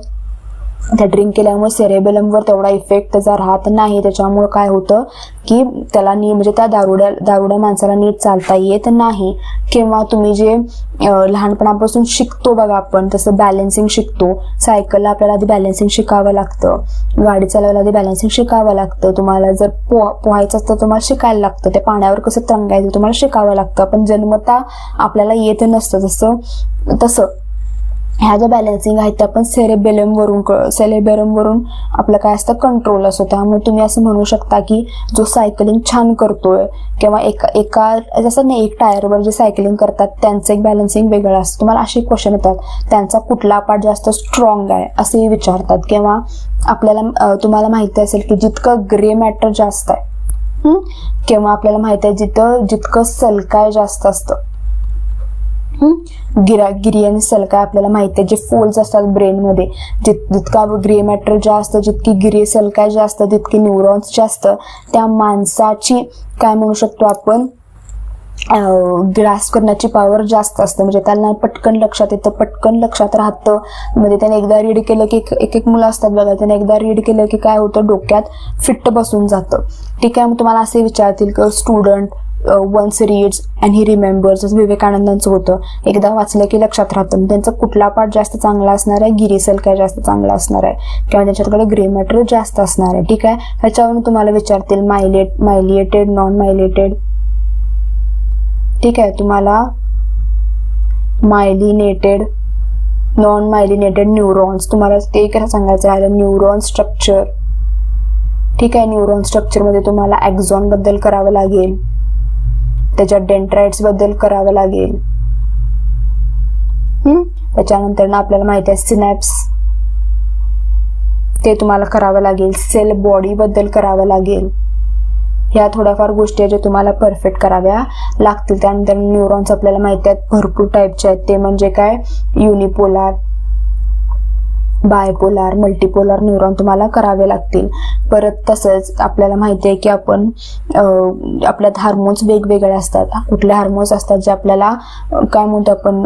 त्या ड्रिंक केल्यामुळे सेरेबेलमवर तेवढा इफेक्ट त्याचा राहत नाही. त्याच्यामुळे काय होतं की त्याला म्हणजे त्या दारुड्या माणसाला नीट चालता येत नाही. किंवा तुम्ही जे लहानपणापासून शिकतो बघा आपण, तसं बॅलन्सिंग शिकतो. सायकलला आपल्याला आधी बॅलन्सिंग शिकावं लागतं, गाडी चालवायला आधी बॅलन्सिंग शिकावं लागतं. तुम्हाला जर पोहायचं असतं तुम्हाला शिकायला लागतं, त्या पाण्यावर कसं तरंगायचं तुम्हाला शिकावं लागतं. पण जन्मता आपल्याला येत नसतं. तसं ह्या ज्या बॅलन्सिंग आहेत त्या आपण सेरेबेलमवरून आपलं काय असतं कंट्रोल असतो. त्यामुळे तुम्ही असं म्हणू शकता की जो सायकलिंग छान करतोय किंवा एका जसं नाही, एक टायरवर जे सायकलिंग करतात त्यांचं एक बॅलन्सिंग वेगळं असतं. तुम्हाला असे क्वेश्चन येतात, त्यांचा कुठला पार्ट जास्त स्ट्रॉंग आहे असेही विचारतात. किंवा आपल्याला तुम्हाला माहिती असेल की जितकं ग्रे मॅटर जास्त आहे किंवा आपल्याला माहिती आहे जितकं सलकाय जास्त असतं, गिरी आणि सलकाय आपल्याला माहिती आहे, जे फोल्ड्स असतात ब्रेनमध्ये, जितका ग्रे मॅटर जास्त, जितकी गिरी सलकाय जास्त, तितकी न्यूरॉन्स जास्त, त्या माणसाची काय म्हणू शकतो आपण ग्रास्प करण्याची पॉवर जास्त असते. म्हणजे त्यांना पटकन लक्षात येतं, पटकन लक्षात राहतं. म्हणजे त्याने एकदा रीड केलं की एक मुलं असतात बघा, त्याने एकदा रीड केलं की काय होतं, डोक्यात फिट्ट बसून जातं. ठीक आहे, मग तुम्हाला असे विचारतील की student once reads and he remembers, जसं विवेकानंदांचं होतं, एकदा वाचलं की लक्षात राहतं. त्यांचा कुठला पार्ट जास्त चांगला असणार आहे, गिरी सलकाय जास्त चांगला असणार आहे किंवा त्यांच्याकडे ग्रे मॅटर जास्त असणार आहे. ठीक आहे, ह्याच्यावरून तुम्हाला विचारतील मायलिएटेड नॉन मायलिएटेड. ठीक आहे, तुम्हाला मायलिनेटेड नॉन मायलिनेटेड न्यूरॉन्स, तुम्हाला ते कसं सांगायचं आहे, न्यूरॉन स्ट्रक्चर. ठीक आहे, न्यूरॉन स्ट्रक्चरमध्ये तुम्हाला ॲक्झॉन बद्दल करावं लागेल, त्याच्या डेंड्राइट्स बद्दल करावं लागेल. त्याच्यानंतर ना आपल्याला माहिती आहे सिनॅप्स, ते तुम्हाला करावं लागेल. सेल बॉडी बद्दल करावं लागेल. ह्या थोड्याफार गोष्टी ज्या तुम्हाला परफेक्ट कराव्या लागतील. त्यानंतर न्यूरॉन्स आपल्याला माहिती आहेत भरपूर टाईपचे आहेत. ते म्हणजे काय, युनिपोलार, बायपोलार, मल्टीपोलार न्यूरॉन तुम्हाला करावे लागतील. परत तसंच आपल्याला माहिती आहे की आपण आपल्यात हार्मोन्स वेगवेगळे असतात. कुठले हार्मोन्स असतात जे आपल्याला काय म्हणतो आपण,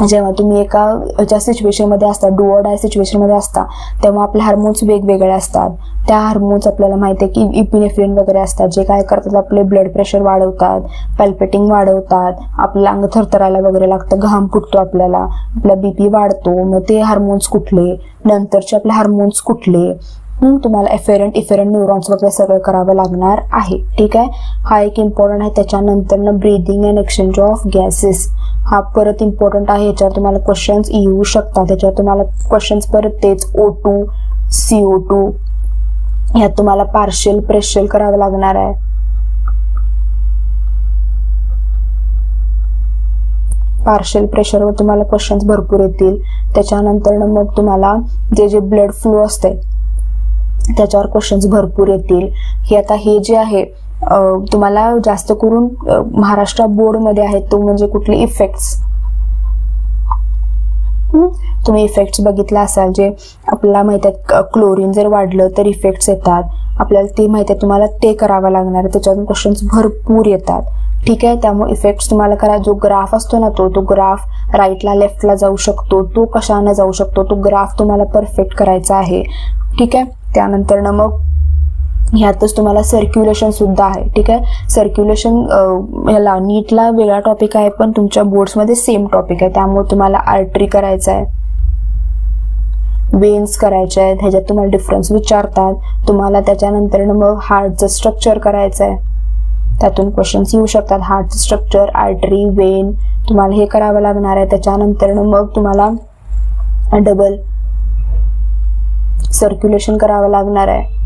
जेव्हा तुम्ही एका ज्या सिच्युएशनमध्ये असता, डू ऑर डाय सिच्युएशनमध्ये असता, तेव्हा आपले हार्मोन्स वेगवेगळे असतात. त्या हार्मोन्स आपल्याला माहिती आहे की इपिनेफ्रिन वगैरे असतात, जे काय करतात आपले ब्लड प्रेशर वाढवतात, पॅल्पिटिंग वाढवतात, आपलं अंग थरथरायला वगैरे लागतं, घाम फुटतो आपल्याला, आपला बीपी वाढतो. मग ते हार्मोन्स कुठले, नंतरचे आपले हार्मोन्स कुठले, तुम्हाला इफेरंट न्यूरॉन्स वगैरे सगळं करावं लागणार आहे. ठीक आहे, हा एक इम्पॉर्टंट आहे. त्याच्यानंतर breathing and exchange of gases, हा परत इम्पॉर्टंट आहे. ह्याच्यावर तुम्हाला क्वेश्चन्स येऊ शकतात. त्याच्यावर तुम्हाला क्वेश्चन्स परत तेच O2, CO2, ह्यात तुम्हाला पार्शियल करावं लागणार आहे. पार्शियल प्रेशरवर तुम्हाला क्वेश्चन्स भरपूर येतील. त्याच्यानंतर मग तुम्हाला जे ब्लड फ्लो असते त्याच्यावर क्वेश्चन्स भरपूर येतील. हे जे आहे तुम्हाला जास्त करून महाराष्ट्र बोर्डमध्ये आहेत, तो म्हणजे कुठले इफेक्ट्स. तुम्ही इफेक्ट्स बघितला असाल, जे आपल्याला माहित आहे क्लोरीन जर वाढलं तर इफेक्ट्स येतात, आपल्याला ते माहिती आहे, तुम्हाला ते करावं लागणार आहे. त्याच्यातून क्वेश्चन्स भरपूर येतात. ठीक आहे, त्यामुळे इफेक्ट्स तुम्हाला करा. जो ग्राफ असतो ना, तो ग्राफ राईटला लेफ्टला जाऊ शकतो, तो कशाने जाऊ शकतो, तो ग्राफ तुम्हाला परफेक्ट करायचा आहे. ठीक आहे, त्यानंतर मग ह्यातच तुम्हाला सर्क्युलेशन सुद्धा आहे. ठीक आहे, सर्क्युलेशन ह्याला नीटला वेगळा टॉपिक आहे, पण तुमच्या बोर्ड्समध्ये सेम टॉपिक आहे. त्यामुळे तुम्हाला आर्टरी करायचं आहे, वेन्स करायचे आहेत, ह्याच्यात तुम्हाला डिफरन्स विचारतात. तुम्हाला त्याच्यानंतर मग हार्टचं स्ट्रक्चर करायचं आहे, त्यातून क्वेश्चन्स येऊ शकतात. हार्टचं स्ट्रक्चर, आर्टरी, वेन, तुम्हाला हे करावं लागणार आहे. त्याच्यानंतर मग तुम्हाला डबल सर्क्युलेशन करावं लागणार आहे.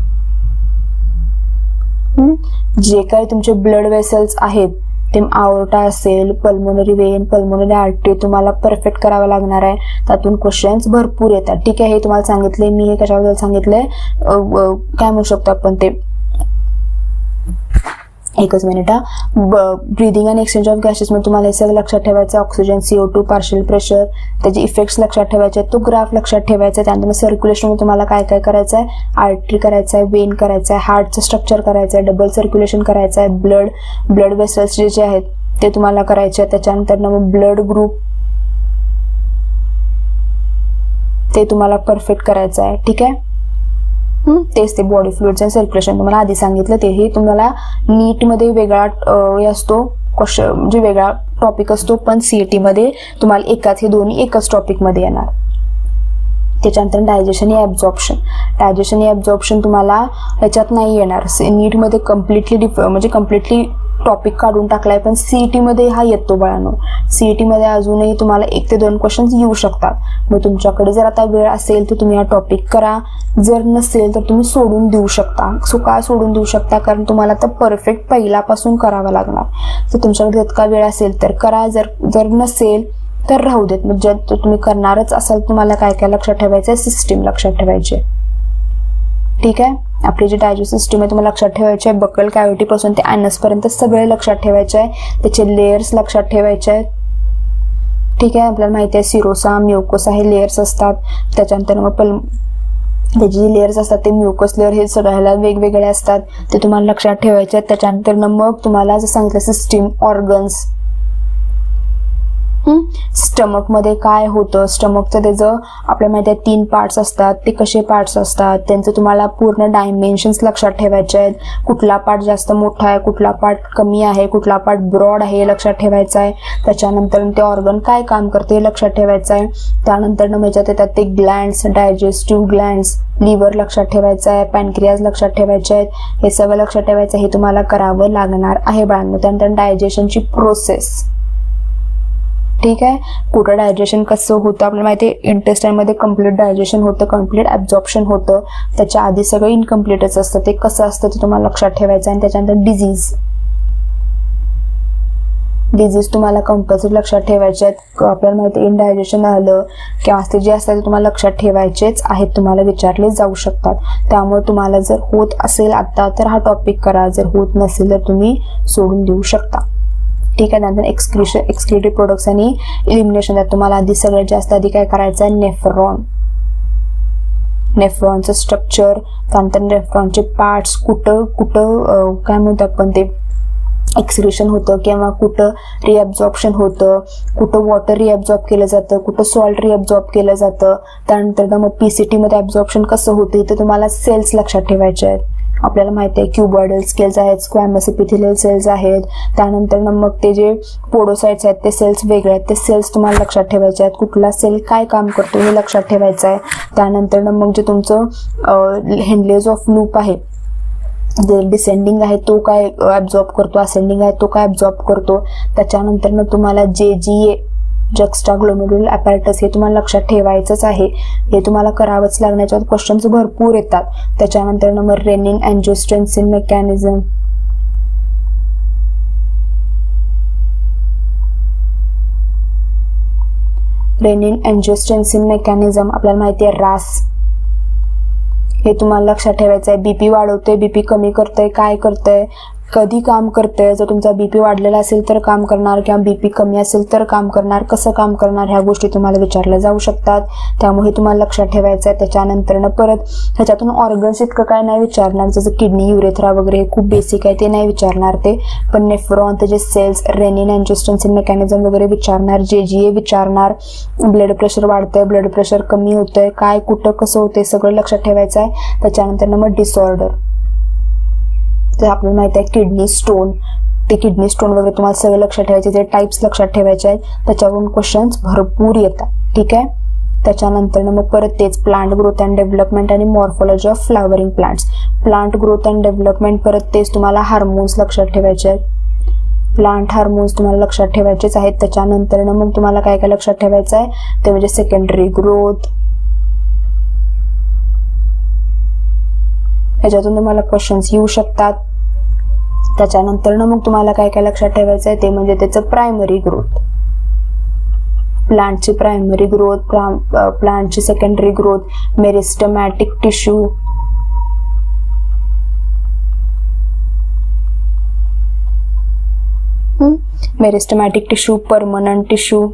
जे काही तुमचे ब्लड वेसल्स आहेत, ते आओर्टा असेल, पल्मोनरी वेन, पल्मोनरी आर्टरी, तुम्हाला परफेक्ट करावं लागणार आहे. त्यातून क्वेश्चन्स भरपूर येतात. ठीक आहे, हे तुम्हाला सांगितले मी. हे कशाबद्दल सांगितलंय, काय म्हणू शकतो आपण ते, एकच minute. Breathing and exchange of gases मध्ये तुम्हाला हे सगळं लक्षात ठेवायचं. ऑक्सिजन, CO2, पार्शियल प्रेशर, त्याचे इफेक्ट्स लक्षात ठेवायचे, तो ग्राफ लक्षात ठेवायचा. त्यानंतर सर्क्युलेशन मध्ये तुम्हाला काय काय करायचं आहे, आर्टरी करायचं आहे, वेन करायचं आहे, हार्टचं स्ट्रक्चर करायचं आहे, डबल सर्क्युलेशन करायचं आहे, ब्लड वेसल्स जे आहेत ते तुम्हाला करायचे आहे. त्याच्यानंतर मग ब्लड ग्रुप ते तुम्हाला परफेक्ट करायचं आहे. ठीक आहे, तेच ते बॉडी फ्लुइड्स अँड सर्क्युलेशन तुम्हाला आधी सांगितलं. तेही तुम्हाला नीटमध्ये वेगळा असतो क्वेश्चन, म्हणजे वेगळा टॉपिक असतो, पण CET मध्ये तुम्हाला हे दोन्ही एकाच टॉपिकमध्ये येणार. त्याच्यानंतर डायजेशन आणि ॲब्झॉर्प्शन तुम्हाला ह्याच्यात नाही येणार. नीटमध्ये कम्प्लिटली टॉपिक काढून टाकलाय, पण CET मध्ये हा येतो बाळांनो. CET मध्ये अजूनही तुम्हाला 1 ते 2 क्वेश्चन्स येऊ शकतात. मग तुमच्याकडे जर आता वेळ असेल तर तुम्ही हा टॉपिक करा, जर नसेल तर तुम्ही सोडून देऊ शकता. का सोडून देऊ शकता? कारण तुम्हाला आता परफेक्ट पहिल्यापासून करावा लागणार. तर तुमच्याकडे इतका वेळ असेल तर करा, जर नसेल तर राहू देत. म्हणजे तुम्ही करणारच असाल तुम्हाला काय काय लक्षात ठेवायचं आहे, सिस्टीम लक्षात ठेवायची. ठीक आहे, आपली जी डायजेस्टिव्ह सिस्टीम आहे तुम्हाला लक्षात ठेवायची आहे. बकल कॅव्हिटी पासून ते ॲनस पर्यंत सगळे लक्षात ठेवायचे आहे. त्याचे लेयर्स लक्षात ठेवायचे आहेत. ठीक आहे, आपल्याला माहिती आहे सिरोसा, म्युकोसा हे लेयर्स असतात. त्याच्यानंतर मग त्याचे जे लेयर्स असतात ते म्युकस लेअर हे सगळ्याला वेगवेगळे असतात, ते तुम्हाला लक्षात ठेवायचे आहेत. त्याच्यानंतर मग तुम्हाला जर सांगितलं सिस्टीम, ऑर्गन्स, स्टमक मध्ये काय होतं, स्टमकचं त्याचं आपल्याला माहिती आहे 3 पार्ट्स असतात. ते कसे पार्ट्स असतात त्यांचं तुम्हाला पूर्ण डायमेन्शन्स लक्षात ठेवायचे आहेत. कुठला पार्ट जास्त मोठा आहे, कुठला पार्ट कमी आहे, कुठला पार्ट ब्रॉड आहे हे लक्षात ठेवायचं आहे. त्याच्यानंतर ते ऑर्गन काय काम करते हे लक्षात ठेवायचं आहे. त्यानंतर ह्याच्यात येतात ते ग्लँड्स, डायजेस्टिव्ह ग्लँड्स, लिव्हर लक्षात ठेवायचं आहे, पॅनक्रियाज लक्षात ठेवायचे आहेत. हे सगळं लक्षात ठेवायचं, हे तुम्हाला करावं लागणार आहे बाळांनो. त्यानंतर डायजेशनची प्रोसेस. ठीक आहे, कुठं डायजेशन कसं होतं आपल्याला माहिती आहे. इंटेस्टाईनमध्ये कम्प्लीट डायजेशन होतं, कम्प्लीट ॲब्झॉर्प्शन होतं. त्याच्या आधी सगळं इनकम्प्लीटच असतं. ते कसं असतं ते तुम्हाला लक्षात ठेवायचं आहे. आणि त्याच्यानंतर डिझीज तुम्हाला कंपल्सरी लक्षात ठेवायचे आहेत. आपल्याला माहिती आहे इनडायजेशन आलं किंवा ते जे असतात ते तुम्हाला लक्षात ठेवायचेच आहेत, तुम्हाला विचारले जाऊ शकतात. त्यामुळे तुम्हाला जर होत असेल आता तर हा टॉपिक करा, जर होत नसेल तर तुम्ही सोडून देऊ शकता. ठीक आहे, त्यानंतर एक्सक्रिटरी प्रोडक्ट्स आणि इलिमिनेशन. त्यात तुम्हाला आधी सगळ्यात जास्त आधी काय करायचं आहे, नेफ्रॉनचं स्ट्रक्चर, त्यानंतर नेफ्रॉनचे पार्ट्स, कुठं काय म्हणतो आपण ते एक्सक्रिशन होतं किंवा कुठं रिअब्झॉर्प्शन होतं, कुठं वॉटर रिअब्झॉर्ब केलं जातं, कुठं सॉल्ट रिअब्झॉर्ब केलं जातं. त्यानंतर मग PCT मध्ये ॲब्झॉर्प्शन कसं होतं ते तुम्हाला सेल्स लक्षात ठेवायचे आहेत. आपल्याला माहिती आहे क्युबॉइडल सेल्स आहेत, स्क्वॅमस एपिथेलियल सेल्स आहेत. त्यानंतर मग ते जे पोडोसाइट्स आहेत ते सेल्स वेगळे आहेत, ते सेल्स तुम्हाला लक्षात ठेवायचे आहेत. कुठला सेल काय काम करतो हे लक्षात ठेवायचं आहे. त्यानंतर मग जे तुमचं हेनलेज ऑफ लूप आहे, जे डिसेंडिंग आहे तो काय ॲब्झॉर्ब करतो, असेंडिंग आहे तो काय ॲब्झॉर्ब करतो. त्याच्यानंतर तुम्हाला JGA, जक्स्टाग्लोमेरुलर ॲपॅरेटस, हे तुम्हाला लक्षात ठेवायचंच आहे. हे तुम्हाला करावंच लागण्याच्या क्वेश्चन्स भरपूर येतात. त्याच्यानंतर मग रेनिन अँजिओस्टेन्सिन मेकॅनिझम, आपल्याला माहिती आहे RAS, हे तुम्हाला लक्षात ठेवायचं आहे. BP वाढवतंय, BP कमी करतंय, काय करतंय, कधी काम करतंय. जर तुमचा BP वाढलेला असेल तर काम करणार किंवा BP कमी असेल तर काम करणार, कसं काम करणार, ह्या गोष्टी तुम्हाला विचारल्या जाऊ शकतात. त्यामुळे तुम्हाला लक्षात ठेवायचं आहे. त्याच्यानंतर परत ह्याच्यातून ऑर्गन्स इतकं काय नाही विचारणार, जसं किडनी, युरेथ्रा वगैरे खूप बेसिक आहे ते नाही विचारणार ते. पण नेफ्रॉन, त्याचे सेल्स, रेनिन अँजिओस्टेन्सिन मेकॅनिझम वगैरे विचारणार, JGA विचारणार. ब्लड प्रेशर वाढतंय, ब्लड प्रेशर कमी होतंय, काय कुठं कसं होतंय सगळं लक्षात ठेवायचं आहे. त्याच्यानंतर मग डिसऑर्डर, तर आपल्याला माहिती आहे किडनी स्टोन, ते किडनी स्टोन वगैरे तुम्हाला सगळं लक्षात ठेवायचे, ते टाइप्स लक्षात ठेवायचे आहेत. त्याच्यावरून क्वेश्चन्स भरपूर येतात. ठीक आहे, त्याच्यानंतर मग परत तेच प्लांट ग्रोथ अँड डेव्हलपमेंट आणि morphology of flowering plants. Plant growth and development, परत तेच तुम्हाला हार्मोन्स लक्षात ठेवायचे आहेत. प्लांट हार्मोन्स तुम्हाला लक्षात ठेवायचेच आहेत. त्याच्यानंतर मग तुम्हाला काय काय लक्षात ठेवायचं आहे ते म्हणजे सेकंडरी ग्रोथ, ह्याच्यातून तुम्हाला क्वेश्चन्स येऊ शकतात. त्याच्यानंतर मग तुम्हाला काय काय लक्षात ठेवायचं आहे ते म्हणजे त्याचं प्रायमरी ग्रोथ, प्लांटची प्रायमरी ग्रोथ, प्लांटची secondary growth, meristematic tissue, permanent tissue,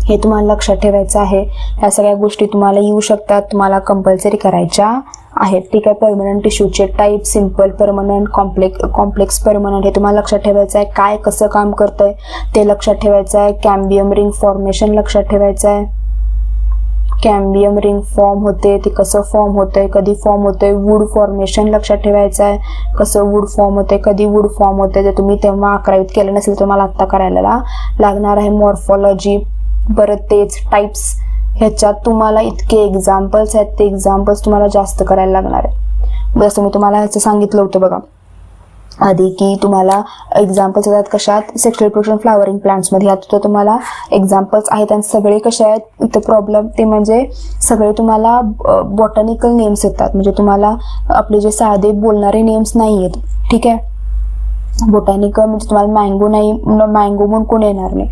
हे तुम्हाला लक्षात ठेवायचं आहे. ह्या सगळ्या गोष्टी तुम्हाला येऊ शकतात, तुम्हाला कंपल्सरी करायच्या आहेत. ठीक आहे, परमनंट टिश्यूचे type, simple permanent, complex permanent हे तुम्हाला लक्षात ठेवायचं आहे. काय कसं काम करतंय ते लक्षात ठेवायचं आहे. कॅम्बियम रिंग फॉर्मेशन लक्षात ठेवायचं आहे. कॅम्बियम रिंग फॉर्म होते ते कसं फॉर्म होतंय, कधी फॉर्म होतंय. वूड फॉर्मेशन लक्षात ठेवायचं आहे, कसं वूड फॉर्म होते, कधी वूड फॉर्म होते. जर तुम्ही तेव्हा 11वीत केलं नसेल तर मला आत्ता करायला लागणार आहे. मॉर्फॉलॉजी, परत तेच टाईप्स, ह्याच्यात तुम्हाला इतके एक्झाम्पल्स आहेत, ते एक्झाम्पल्स तुम्हाला जास्त करायला लागणार आहे. जसं मी तुम्हाला ह्याचं सांगितलं होतं बघा आधी की तुम्हाला एक्झाम्पल्स येतात कशात, सेक्शुअल रिप्रोडक्शन फ्लावरिंग प्लांट्समध्ये. ह्यात तुम्हाला एक्झाम्पल्स आहेत आणि सगळे कसे आहेत इथं प्रॉब्लेम ते म्हणजे सगळे तुम्हाला बॉटॅनिकल नेम्स येतात, म्हणजे तुम्हाला आपले जे साधे बोलणारे नेम्स नाही आहेत. ठीक आहे, बोटॅनिकल म्हणजे तुम्हाला मँगो नाही, मँगो म्हणून कोण येणार नाही.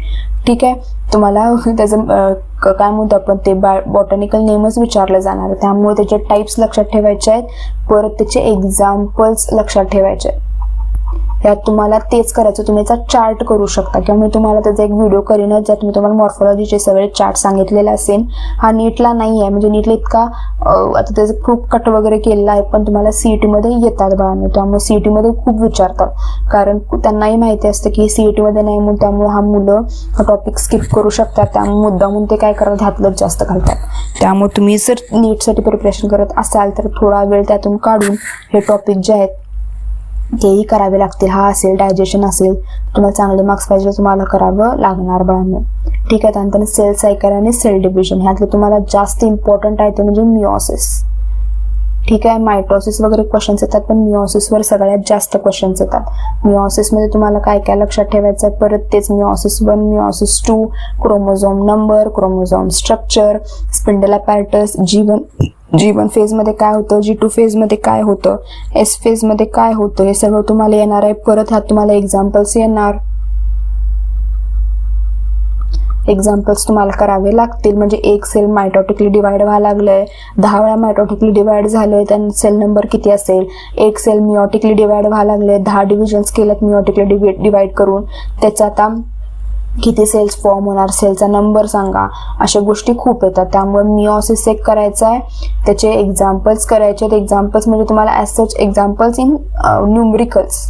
ठीक आहे, तुम्हाला त्याचं काय म्हणतो आपण ते बॉटॅनिकल नेमच विचारलं जाणार, त्यामुळे त्याचे टाईप्स लक्षात ठेवायचे आहेत, परत त्याचे एक्झाम्पल्स लक्षात ठेवायचे आहेत. यात तुम्हाला तेच करायचं, तुम्ही याचा चार्ट करू शकता किंवा मी तुम्हाला त्याचा एक व्हिडिओ करीनच ज्यात मी तुम्हाला मॉर्फॉलॉजीचे सगळे चार्ट सांगितलेले असेल. हा नीटला नाही आहे, म्हणजे नीटला इतका आता त्याचं खूप कट वगैरे केलेला आहे, पण तुम्हाला CET मध्ये येतात बाळांनो, त्यामुळे CET मध्ये खूप विचारतात, कारण त्यांनाही माहिती असतं की CET मध्ये नाही म्हणून त्यामुळे हा मुलं हा टॉपिक स्किप करू शकतात. त्यामुळे मुद्दा म्हणून ते काय करतात, हातलंच जास्त घालतात. त्यामुळे तुम्ही जर नीटसाठी प्रिपरेशन करत असाल तर थोडा वेळ त्यातून काढून हे टॉपिक जे आहेत तेही करावे लागतील. हा असेल, डायजेशन असेल, तुम्हाला चांगले मार्क्स पाहिजे तुम्हाला करावं लागणार बाळांनो. ठीक आहे, त्यानंतर सेल सायकल आणि सेल डिव्हिजन ह्यातलं तुम्हाला जास्त इम्पॉर्टंट आहे ते म्हणजे मिओसिस. ठीक आहे, मायटोसिस वगैरे क्वेश्चन्स येतात, पण मिओसिसवर सगळ्यात जास्त क्वेश्चन्स येतात. मिओसिसमध्ये तुम्हाला काय काय लक्षात ठेवायचं आहे, परत तेच meiosis 1, meiosis 2, chromosome number, chromosome structure, spindle apparatus, G1 फेजमध्ये काय होतं, G2 फेजमध्ये काय होतं, S फेजमध्ये काय होतं, हे सगळं तुम्हाला येणार आहे. परत ह्यात तुम्हाला एक्झाम्पल्स येणार, एक्झाम्पल्स तुम्हाला करावे लागतील. म्हणजे एक सेल मायटोटिकली डिवाइड व्हायला लागलंय, 10 वेळा मायटोटिकली डिवाइड झालंय, त्यांना सेल नंबर किती असेल. एक सेल मिओटिकली डिवाइड व्हायला लागले, 10 डिव्हिजन्स केलेत मिओटिकली डिवाइड करून, त्याचा आता किती सेल्स फॉर्म होणार, सेलचा नंबर सांगा, अशा गोष्टी खूप येतात. त्यामुळे मिओसिस एक करायचं आहे, त्याचे एक्झाम्पल्स करायचे आहेत. एक्झाम्पल्स म्हणजे तुम्हाला as such examples in numericals.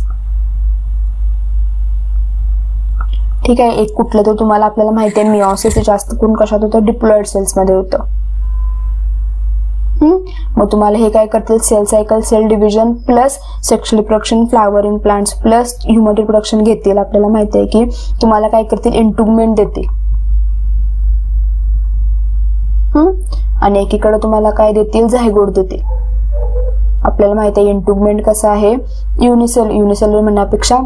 ठीक आहे, एक कुठलं तर तुम्हाला आपल्याला माहिती आहे मिओसिस जास्त करून कशात होतं, डिप्लॉइड सेल्समध्ये होतं. मग तुम्हाला हे काय करतील, cell cycle, cell division plus sexual reproduction flowering plants plus human reproduction घेतील. आपल्याला माहिती आहे की तुम्हाला काय करतील, इंटुगमेंट देतील आणि एकीकडे तुम्हाला काय देतील, झायगोट देतील. आपल्याला माहिती आहे इंटुगमेंट कसं आहे, युनिसेल्युलर म्हणण्यापेक्षा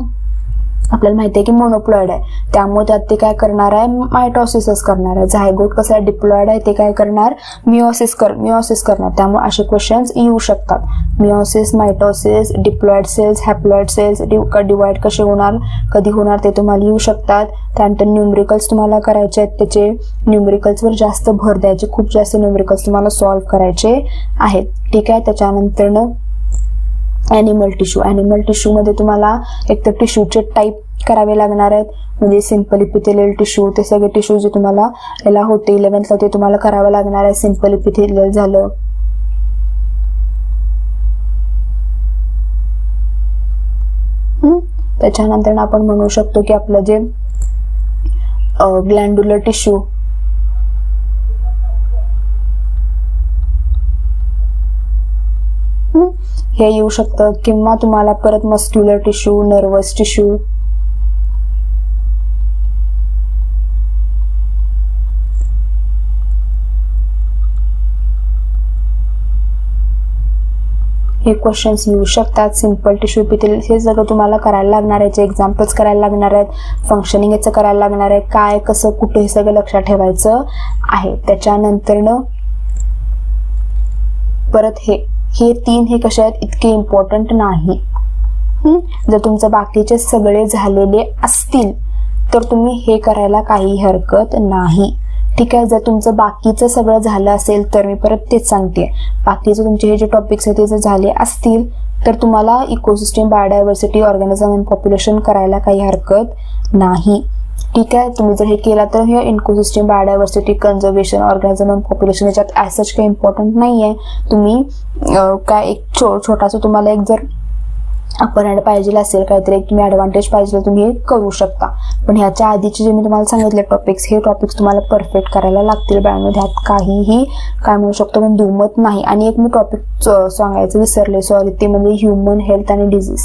आपल्याला माहिती आहे की मोनोप्लॉइड आहे, त्यामुळे त्यात ते काय करणार आहे, मायटोसिसच करणार आहे. झायगोट कसं आहे, डिप्लॉइड आहे, ते काय करणार, मिओसिस करणार. त्यामुळे असे क्वेश्चन्स येऊ शकतात. Meiosis, mitosis, diploid cells, haploid cells divide कसे होणार, कधी होणार ते तुम्हाला येऊ शकतात. त्यानंतर न्यूमरिकल्स तुम्हाला करायचे आहेत, त्याचे न्यूमरिकल्सवर जास्त भर द्यायचे, खूप जास्त न्यूमरिकल्स तुम्हाला सॉल्व्ह करायचे आहेत. ठीक आहे, त्याच्यानंतर ॲनिमल टिश्यू मध्ये तुम्हाला एक तर टिश्यूचे टाईप करावे लागणार आहेत, म्हणजे सिंपल इपिथेलियल टिश्यू, ते सगळे टिश्यू जे तुम्हाला याला होते 11th ते तुम्हाला करावं लागणार आहे. सिंपल इपिथेलियल झालं, त्याच्यानंतर आपण म्हणू शकतो की आपलं जे ग्लँड्युलर टिश्यू, हे येऊ शकतं, किंवा तुम्हाला परत मस्क्युलर टिश्यू, नर्वस टिश्यू, हे क्वेश्चन्स येऊ शकतात. सिंपल टिश्यू, इपिथेलियल, हे सगळं तुम्हाला करायला लागणार आहे. एक्झाम्पल्स करायला लागणार आहेत, फंक्शनिंग याचं करायला लागणार आहे, काय कसं कुठे हे सगळं लक्षात ठेवायचं आहे. त्याच्यानंतर परत हे 3 हे कसे आहेत, इतके इम्पॉर्टंट नाही. जर तुमचं बाकीचे सगळे झालेले असतील तर तुम्ही हे करायला काही हरकत नाही. ठीक आहे, जर तुमचं बाकीचं सगळं झालं असेल तर मी परत तेच सांगते, बाकीचे तुमचे हे जे टॉपिक्स आहेत ते जर झाले असतील तर तुम्हाला ecosystem, biodiversity, organism and population करायला काही हरकत नाही. ठीक आहे. तुम्ही जर हे केला तर हे ecosystem, biodiversity, conservation, organism and population याच्यात ॲज सच काही इम्पॉर्टंट नाही आहे. तुम्ही काय एक छोटासा तुम्हाला एक जर अपर हँड पाहिजे असेल, काहीतरी एक तुम्ही ॲडव्हान्टेज पाहिजे तुम्ही हे करू शकता. पण ह्याच्या आधीचे जे मी तुम्हाला सांगितले टॉपिक्स, हे टॉपिक्स तुम्हाला परफेक्ट करायला लागतील बाळांनो. ह्यात काहीही काय म्हणू शकतो पण दुमत नाही. आणि एक मी टॉपिक सांगायचं विसरले, सॉरी, ते म्हणजे ह्युमन हेल्थ आणि डिझीज.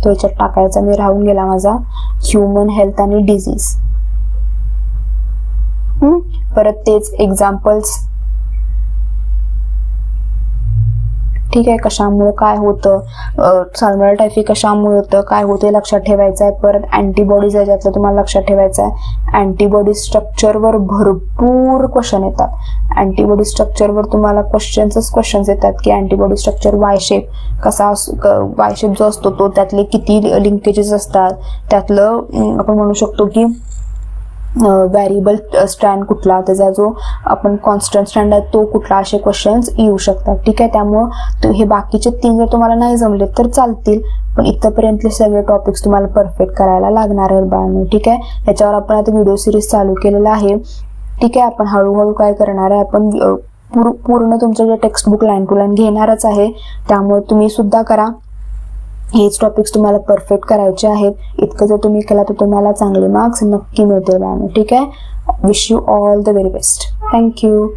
तो याच्यात टाकायचा मी राहून गेला माझा, ह्युमन हेल्थ आणि डिझीज. परत तेच एक्झाम्पल्स, ठीक आहे, कशामुळे काय होतं, साल्मोनेला टायफी कशामुळे होतं, काय होतं हे लक्षात ठेवायचं आहे. परत अँटीबॉडीज याच्यातलं तुम्हाला लक्षात ठेवायचं आहे. अँटीबॉडी स्ट्रक्चरवर भरपूर क्वेश्चन येतात. अँटीबॉडी स्ट्रक्चरवर तुम्हाला क्वेश्चन्स येतात की अँटीबॉडी स्ट्रक्चर वाय शेप कसा, वाय शेप जो असतो तो त्यातले किती लिंकेजेस असतात, त्यातलं आपण म्हणू शकतो की व्हॅरिएबल स्ट्रँड कुठला, त्याचा जो आपण कॉन्स्टंट स्ट्रँड आहे तो कुठला, असे क्वेश्चन्स येऊ शकतात. ठीक आहे. त्यामुळं हे बाकीचे 3 जर तुम्हाला नाही जमले तर चालतील, पण इथपर्यंतले सगळे टॉपिक्स तुम्हाला परफेक्ट करायला लागणार आहेत बाळांनो. ठीक आहे. याच्यावर आपण आता व्हिडिओ सिरीज चालू केलेला आहे. ठीक आहे. आपण हळूहळू काय करणार आहे, आपण पूर्ण तुमचं जे text book line to line घेणारच आहे. त्यामुळे तुम्ही सुद्धा करा. हेच टॉपिक्स तुम्हाला परफेक्ट करायचे आहेत. इतकं जर तुम्ही केला तर तुम्हाला चांगले मार्क्स नक्की मिळतील बाळांनो. ठीक आहे. Wish you all the very best. Thank you.